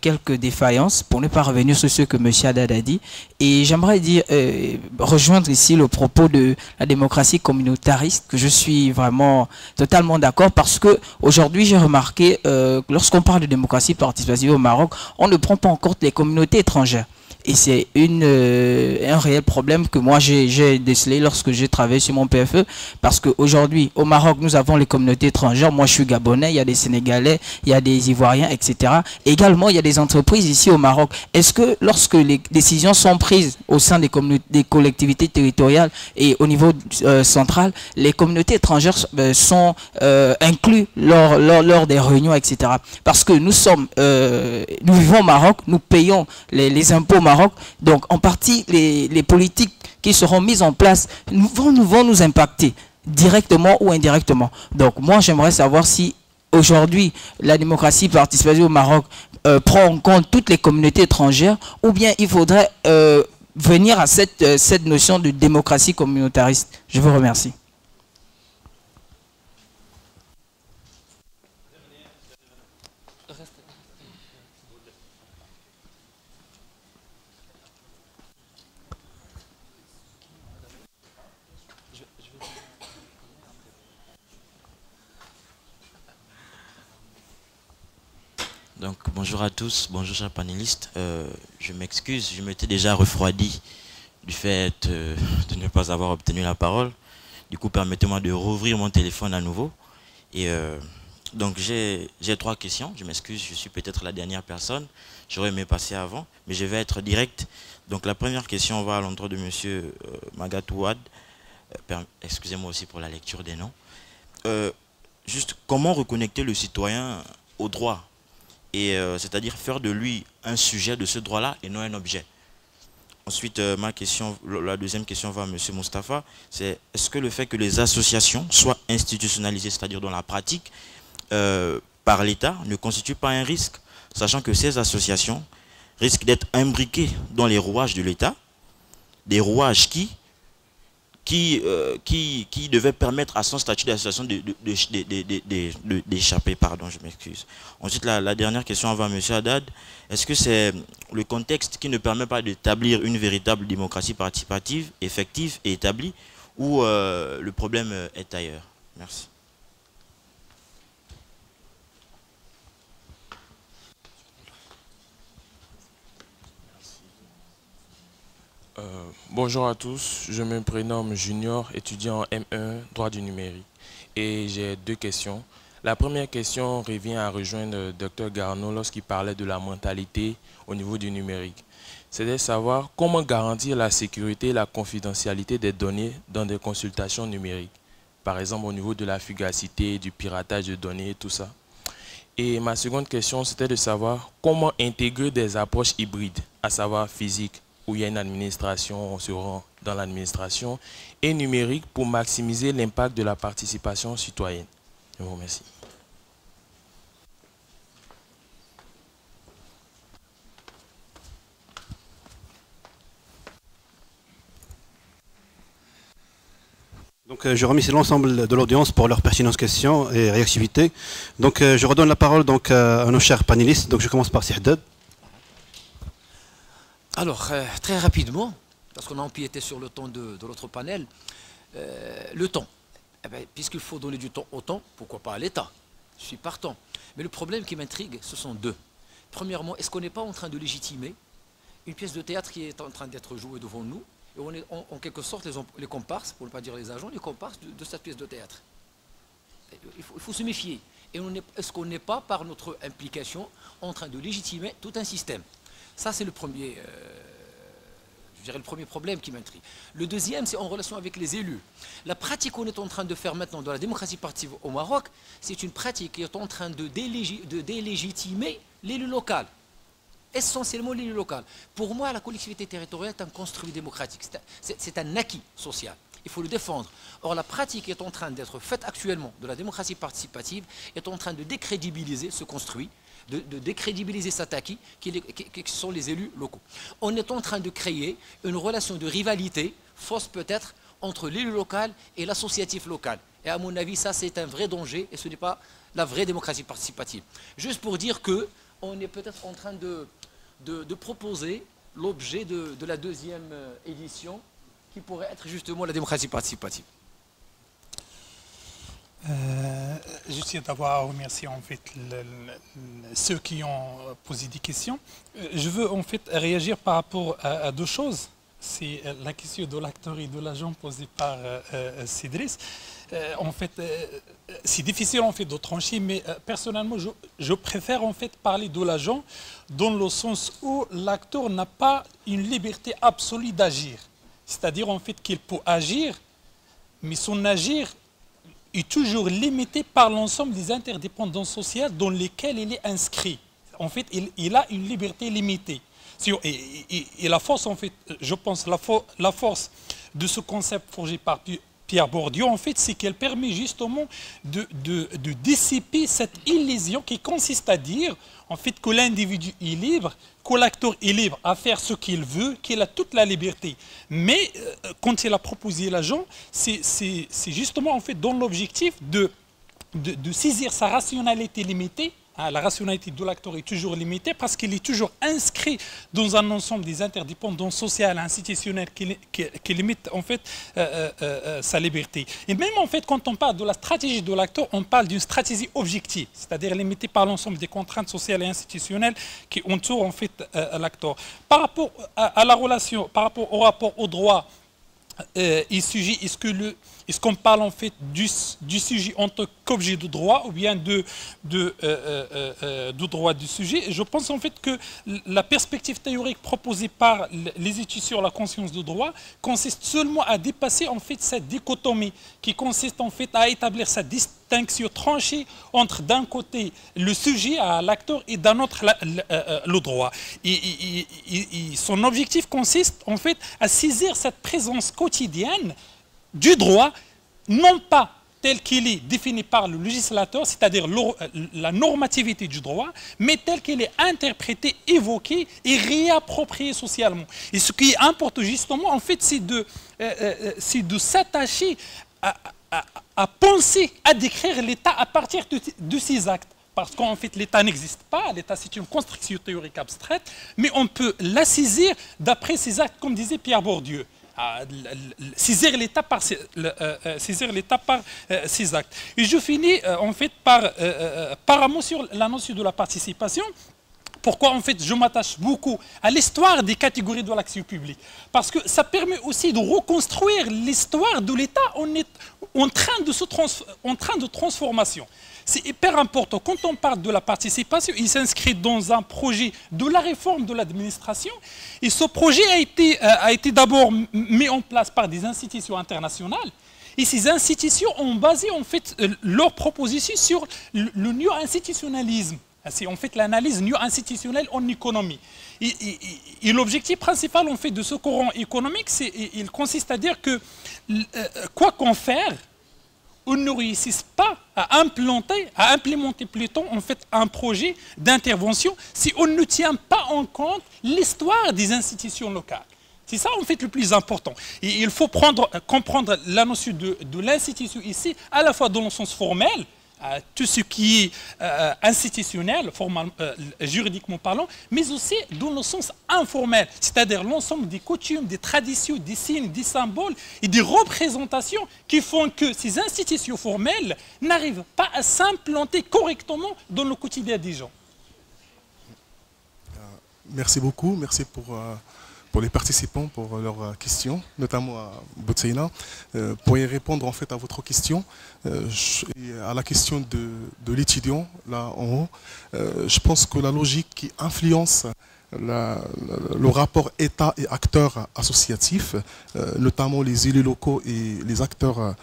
quelques défaillances, pour ne pas revenir sur ce que M. Haddad a dit. Et j'aimerais dire, rejoindre ici le propos de la démocratie communautariste, que je suis vraiment totalement d'accord, parce que aujourd'hui j'ai remarqué, lorsqu'on parle de démocratie participative au Maroc, on ne prend pas en compte les communautés étrangères. Et c'est un réel problème que moi j'ai décelé lorsque j'ai travaillé sur mon PFE, parce qu'aujourd'hui au Maroc nous avons les communautés étrangères. Moi je suis gabonais, il y a des Sénégalais, il y a des Ivoiriens, etc. Également il y a des entreprises ici au Maroc. Est-ce que lorsque les décisions sont prises au sein des collectivités territoriales et au niveau central, les communautés étrangères sont inclus lors des réunions, etc. Parce que nous vivons au Maroc, nous payons les impôts au Maroc. Donc en partie les politiques qui seront mises en place vont nous impacter directement ou indirectement. Donc moi j'aimerais savoir si aujourd'hui la démocratie participative au Maroc prend en compte toutes les communautés étrangères, ou bien il faudrait venir à cette notion de démocratie communautariste. Je vous remercie. Donc bonjour à tous, bonjour chers panélistes. Je m'excuse, je m'étais déjà refroidi du fait de ne pas avoir obtenu la parole. Du coup, permettez-moi de rouvrir mon téléphone à nouveau. Et donc j'ai 3 questions. Je m'excuse, je suis peut-être la dernière personne. J'aurais aimé passer avant, mais je vais être direct. Donc la première question va à l'endroit de monsieur Magatouad. Excusez-moi aussi pour la lecture des noms. Juste comment reconnecter le citoyen au droit, et c'est-à-dire faire de lui un sujet de ce droit-là et non un objet. Ensuite, la deuxième question va à M. Moustapha, c'est est-ce que le fait que les associations soient institutionnalisées, c'est-à-dire dans la pratique, par l'État, ne constitue pas un risque, sachant que ces associations risquent d'être imbriquées dans les rouages de l'État, des rouages qui devait permettre à son statut d'association d'échapper, pardon, je m'excuse. Ensuite, la dernière question va à M. Haddad. Est-ce que c'est le contexte qui ne permet pas d'établir une véritable démocratie participative, effective et établie, ou le problème est ailleurs? Merci. Bonjour à tous, je me prénomme Junior, étudiant en M1, droit du numérique. Et j'ai 2 questions. La première question revient à rejoindre le Dr Garneau lorsqu'il parlait de la mentalité au niveau du numérique. C'est de savoir comment garantir la sécurité et la confidentialité des données dans des consultations numériques. Par exemple au niveau de la fugacité, du piratage de données et tout ça. Et ma seconde question, c'était de savoir comment intégrer des approches hybrides, à savoir physiques, où il y a une administration, on se rend dans l'administration, et numérique pour maximiser l'impact de la participation citoyenne. Je vous remercie. Donc je remercie l'ensemble de l'audience pour leur pertinence question et réactivité. Donc je redonne la parole donc, à nos chers panélistes. Donc je commence par Haddad. Alors, très rapidement, parce qu'on a empiété sur le temps de l'autre panel, le temps. Eh bien, puisqu'il faut donner du temps au temps, pourquoi pas à l'État? Je suis partant. Mais le problème qui m'intrigue, ce sont 2. Premièrement, est-ce qu'on n'est pas en train de légitimer une pièce de théâtre qui est en train d'être jouée devant nous, et on est en quelque sorte les comparses, pour ne pas dire les agents, les comparses de cette pièce de théâtre? il faut se méfier. Et est-ce qu'on n'est pas, par notre implication, en train de légitimer tout un système? Ça, c'est le premier, je dirais le premier problème qui m'intrigue. Le deuxième, c'est en relation avec les élus. La pratique qu'on est en train de faire maintenant dans la démocratie participative au Maroc, c'est une pratique qui est en train de délégitimer l'élu local. Essentiellement l'élu local. Pour moi, la collectivité territoriale est un construit démocratique. C'est un acquis social. Il faut le défendre. Or, la pratique est en train d'être faite actuellement de la démocratie participative, est en train de décrédibiliser ce construit, de décrédibiliser cet acquis qui sont les élus locaux. On est en train de créer une relation de rivalité, fausse peut-être, entre l'élu local et l'associatif local. Et à mon avis, ça c'est un vrai danger et ce n'est pas la vraie démocratie participative. Juste pour dire qu'on est peut-être en train de proposer l'objet de la deuxième édition qui pourrait être justement la démocratie participative. Je tiens d'avoir à remercier en fait ceux qui ont posé des questions. Je veux en fait réagir par rapport à deux choses. C'est la question de l'acteur et de l'agent posée par Cédric. En fait, c'est difficile en fait de trancher, mais personnellement, je préfère en fait parler de l'agent dans le sens où l'acteur n'a pas une liberté absolue d'agir. C'est-à-dire en fait qu'il peut agir, mais son agir est toujours limité par l'ensemble des interdépendances sociales dans lesquelles il est inscrit. En fait, il a une liberté limitée. Et la force, en fait, je pense, la force de ce concept forgé par Pierre Bourdieu, en fait, c'est qu'elle permet justement de dissiper cette illusion qui consiste à dire, en fait, que l'individu est libre, que l'acteur est libre à faire ce qu'il veut, qu'il a toute la liberté. Mais quand il a proposé l'agent, c'est justement, en fait, dans l'objectif de saisir sa rationalité limitée. La rationalité de l'acteur est toujours limitée parce qu'il est toujours inscrit dans un ensemble des interdépendances sociales et institutionnelles qui limitent en fait sa liberté. Et même en fait quand on parle de la stratégie de l'acteur, on parle d'une stratégie objective, c'est-à-dire limitée par l'ensemble des contraintes sociales et institutionnelles qui entourent en fait l'acteur. Par rapport à la relation, par rapport au rapport au droit et sujet, est-ce qu'on parle en fait du sujet en tant qu'objet de droit ou bien de droit du sujet? Je pense en fait que la perspective théorique proposée par les études sur la conscience de droit consiste seulement à dépasser en fait cette dichotomie qui consiste en fait à établir cette distinction tranchée entre d'un côté le sujet, l'acteur, et d'un autre le droit. Et son objectif consiste en fait à saisir cette présence quotidienne du droit, non pas tel qu'il est défini par le législateur, c'est-à-dire la normativité du droit, mais tel qu'il est interprété, évoqué et réapproprié socialement. Et ce qui importe justement, en fait, c'est de s'attacher à penser, à décrire l'État à partir de ses actes. Parce qu'en fait, l'État n'existe pas, l'État c'est une construction théorique abstraite, mais on peut la saisir d'après ses actes, comme disait Pierre Bourdieu. Saisir l'État par ses actes. Et je finis en fait par un mot sur la notion de la participation. Pourquoi en fait je m'attache beaucoup à l'histoire des catégories de l'action publique? Parce que ça permet aussi de reconstruire l'histoire de l'État en train de transformation. C'est hyper important. Quand on parle de la participation, il s'inscrit dans un projet de la réforme de l'administration. Et ce projet a été d'abord mis en place par des institutions internationales. Et ces institutions ont basé en fait leurs propositions sur le néo-institutionnalisme. C'est en fait l'analyse néo-institutionnelle en économie. Et l'objectif principal en fait de ce courant économique, il consiste à dire que quoi qu'on fasse, on ne réussisse pas à implémenter plutôt en fait un projet d'intervention si on ne tient pas en compte l'histoire des institutions locales. C'est ça en fait le plus important. Et il faut comprendre la notion de l'institution ici, à la fois dans le sens formel, tout ce qui est institutionnel, juridiquement parlant, mais aussi dans le sens informel, c'est-à-dire l'ensemble des coutumes, des traditions, des signes, des symboles et des représentations qui font que ces institutions formelles n'arrivent pas à s'implanter correctement dans le quotidien des gens. Merci beaucoup, merci pour les participants pour leurs questions, notamment à Boutseina. Pour y répondre en fait à votre question, et à la question de l'étudiant, là en haut, je pense que la logique qui influence le rapport État et acteurs associatifs, notamment les élus locaux et les acteurs,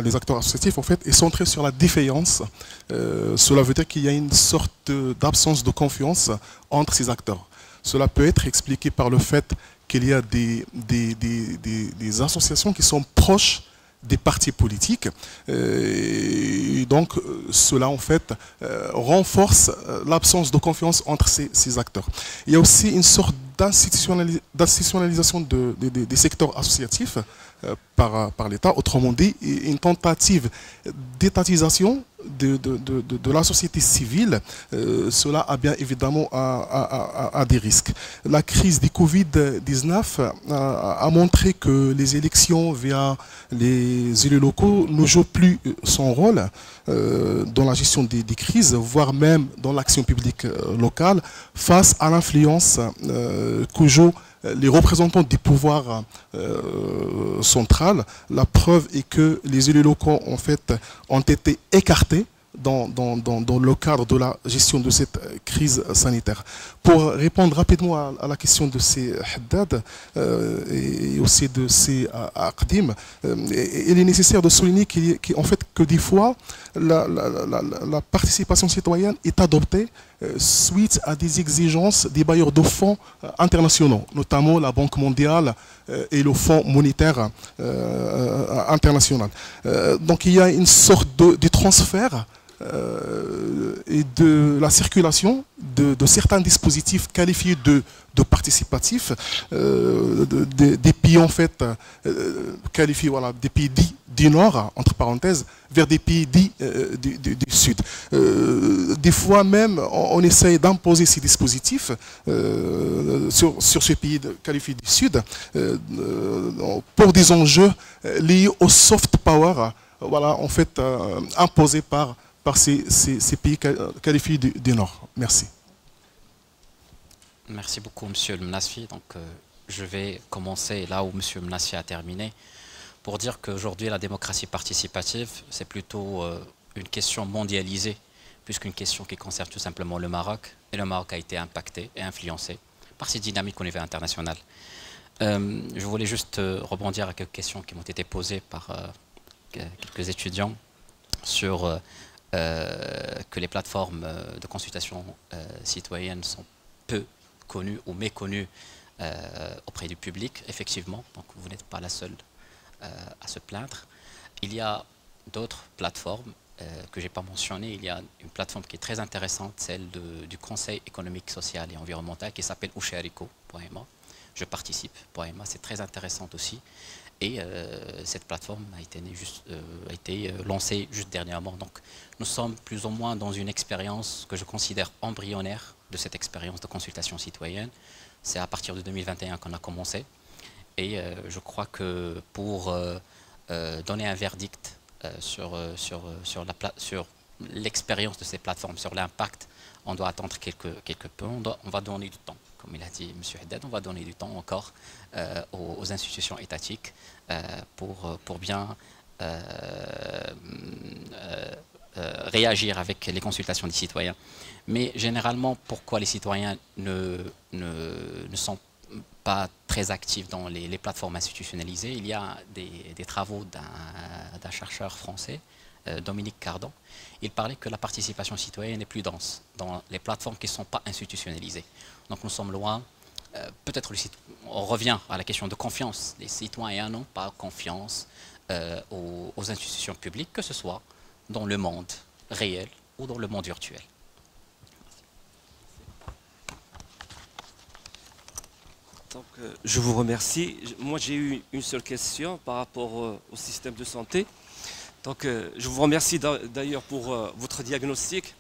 les acteurs associatifs, en fait, est centré sur la défaillance. Cela veut dire qu'il y a une sorte d'absence de confiance entre ces acteurs. Cela peut être expliqué par le fait qu'il y a des associations qui sont proches des partis politiques, et donc cela en fait renforce l'absence de confiance entre ces acteurs. Il y a aussi une sorte d'institutionnalisation des secteurs associatifs par l'État, autrement dit une tentative d'étatisation de la société civile. Cela a bien évidemment à des risques. La crise du Covid-19 a montré que les élections via les élus locaux ne jouent plus son rôle dans la gestion des crises, voire même dans l'action publique locale, face à l'influence que jouent les représentants du pouvoir central. La preuve est que les élus locaux en fait ont été écartés dans le cadre de la gestion de cette crise sanitaire. Pour répondre rapidement à la question de ces Haddad et aussi de ces Aqdim, il est nécessaire de souligner qu'en fait, que des fois, la participation citoyenne est adoptée suite à des exigences des bailleurs de fonds internationaux, notamment la Banque mondiale et le Fonds monétaire international. Donc il y a une sorte de transfert et de la circulation de certains dispositifs qualifiés de participatifs, des pays en fait qualifiés, voilà, des pays dits du Nord, entre parenthèses, vers des pays dits du Sud. Des fois même, on essaye d'imposer ces dispositifs sur ces pays qualifiés du Sud pour des enjeux liés au soft power, voilà, en fait, imposés par ces pays qualifiés du Nord. Merci. Merci beaucoup, Monsieur le Mnasfi. Donc, je vais commencer là où Monsieur le Mnasfi a terminé, pour dire qu'aujourd'hui, la démocratie participative, c'est plutôt une question mondialisée, plus qu'une question qui concerne tout simplement le Maroc. Et le Maroc a été impacté et influencé par ces dynamiques au niveau international. Je voulais juste rebondir à quelques questions qui m'ont été posées par quelques étudiants sur que les plateformes de consultation citoyenne sont peu connues ou méconnues auprès du public, effectivement. Donc vous n'êtes pas la seule à se plaindre. Il y a d'autres plateformes que je n'ai pas mentionnées. Il y a une plateforme qui est très intéressante, celle du Conseil économique, social et environnemental, qui s'appelle Ushariko.ma. Je participe.ma, c'est très intéressant aussi. Et cette plateforme a été lancée juste dernièrement. Donc nous sommes plus ou moins dans une expérience que je considère embryonnaire de cette expérience de consultation citoyenne. C'est à partir de 2021 qu'on a commencé. Et je crois que pour donner un verdict sur l'expérience de ces plateformes, sur l'impact, on doit attendre quelques peu. On va donner du temps. Comme il a dit M. Haddad, on va donner du temps encore aux institutions étatiques pour bien réagir avec les consultations des citoyens. Mais généralement, pourquoi les citoyens ne sont pas très actifs dans les plateformes institutionnalisées? Il y a des travaux d'un chercheur français, Dominique Cardon. Il parlait que la participation citoyenne est plus dense dans les plateformes qui ne sont pas institutionnalisées. Donc nous sommes loin. Peut-être on revient à la question de confiance. Les citoyens n'ont pas confiance aux institutions publiques, que ce soit dans le monde réel ou dans le monde virtuel. Donc, je vous remercie. Moi, j'ai eu une seule question par rapport au système de santé. Donc, je vous remercie d'ailleurs pour votre diagnostic.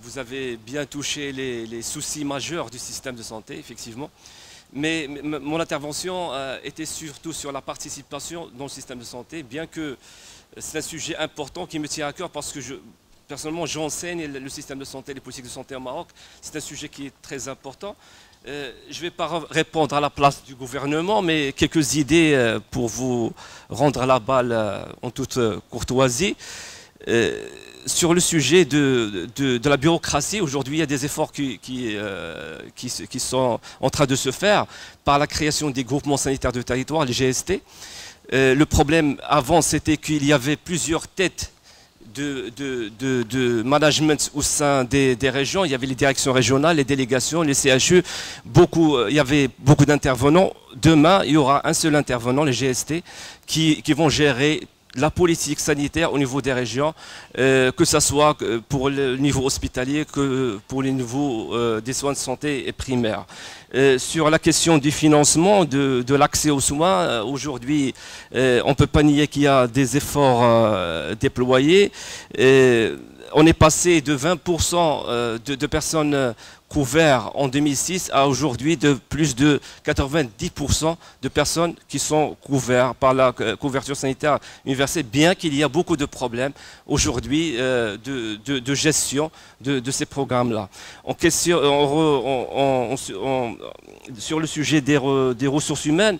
Vous avez bien touché les soucis majeurs du système de santé, effectivement. Mais mon intervention était surtout sur la participation dans le système de santé, bien que c'est un sujet important qui me tient à cœur parce que personnellement, j'enseigne le système de santé, les politiques de santé au Maroc. C'est un sujet qui est très important. Je ne vais pas répondre à la place du gouvernement, mais quelques idées pour vous rendre la balle en toute courtoisie. Sur le sujet de la bureaucratie, aujourd'hui, il y a des efforts qui sont en train de se faire par la création des groupements sanitaires de territoire, les GST. Le problème avant, c'était qu'il y avait plusieurs têtes de management au sein des régions. Il y avait les directions régionales, les délégations, les CHU. Il y avait beaucoup d'intervenants. Demain, il y aura un seul intervenant, les GST, qui vont gérer la politique sanitaire au niveau des régions, que ce soit pour le niveau hospitalier que pour le niveau des soins de santé et primaires. Sur la question du financement, de l'accès aux soins, aujourd'hui, on ne peut pas nier qu'il y a des efforts déployés. On est passé de 20% de personnes couvertes en 2006 à aujourd'hui de plus de 90% de personnes qui sont couvertes par la couverture sanitaire universelle, bien qu'il y a beaucoup de problèmes aujourd'hui de gestion de ces programmes-là. Sur le sujet des ressources humaines,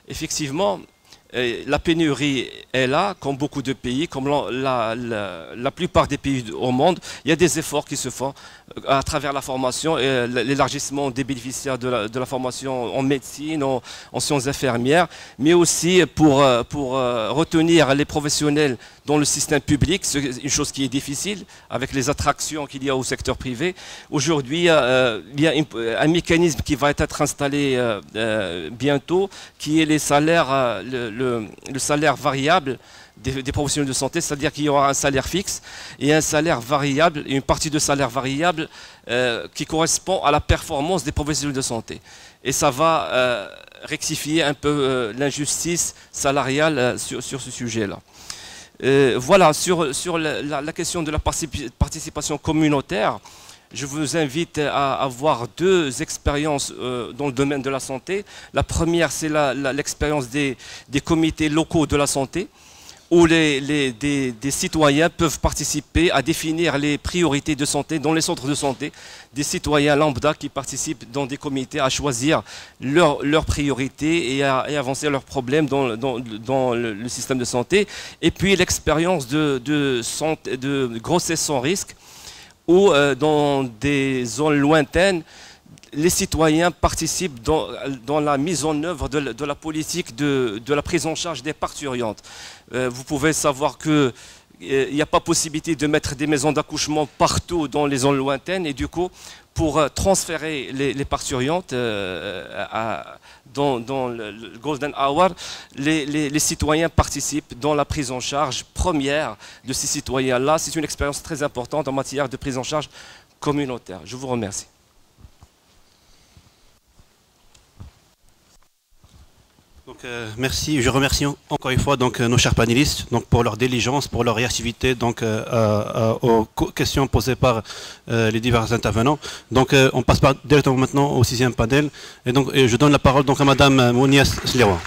effectivement, la pénurie est là, comme beaucoup de pays, comme la plupart des pays au monde. Il y a des efforts qui se font à travers la formation et l'élargissement des bénéficiaires de la formation en médecine, en sciences infirmières, mais aussi pour retenir les professionnels dans le système public, c'est une chose qui est difficile avec les attractions qu'il y a au secteur privé. Aujourd'hui, il y a un mécanisme qui va être installé bientôt, qui est les salaires, le salaire variable des professionnels de santé, c'est-à-dire qu'il y aura un salaire fixe et un salaire variable, une partie de salaire variable qui correspond à la performance des professionnels de santé. Et ça va rectifier un peu l'injustice salariale sur ce sujet-là. Voilà, sur la question de la participation communautaire, je vous invite à avoir deux expériences dans le domaine de la santé. La première, c'est l'expérience des comités locaux de la santé, où des citoyens peuvent participer à définir les priorités de santé dans les centres de santé, des citoyens lambda qui participent dans des comités à choisir leurs priorités et à avancer leurs problèmes dans le système de santé. Et puis l'expérience de grossesse sans risque, où dans des zones lointaines, les citoyens participent dans la mise en œuvre de la politique de la prise en charge des parturientes. Vous pouvez savoir qu'il n'y a pas possibilité de mettre des maisons d'accouchement partout dans les zones lointaines, et du coup, pour transférer les parturientes dans le Golden Hour, les citoyens participent dans la prise en charge première de ces citoyens-là. C'est une expérience très importante en matière de prise en charge communautaire. Je vous remercie. Donc, merci. Je remercie encore une fois nos chers panélistes pour leur diligence, pour leur réactivité aux questions posées par les divers intervenants. Donc on passe directement maintenant au 6e panel. Et donc je donne la parole à Madame Mounias Sliwa.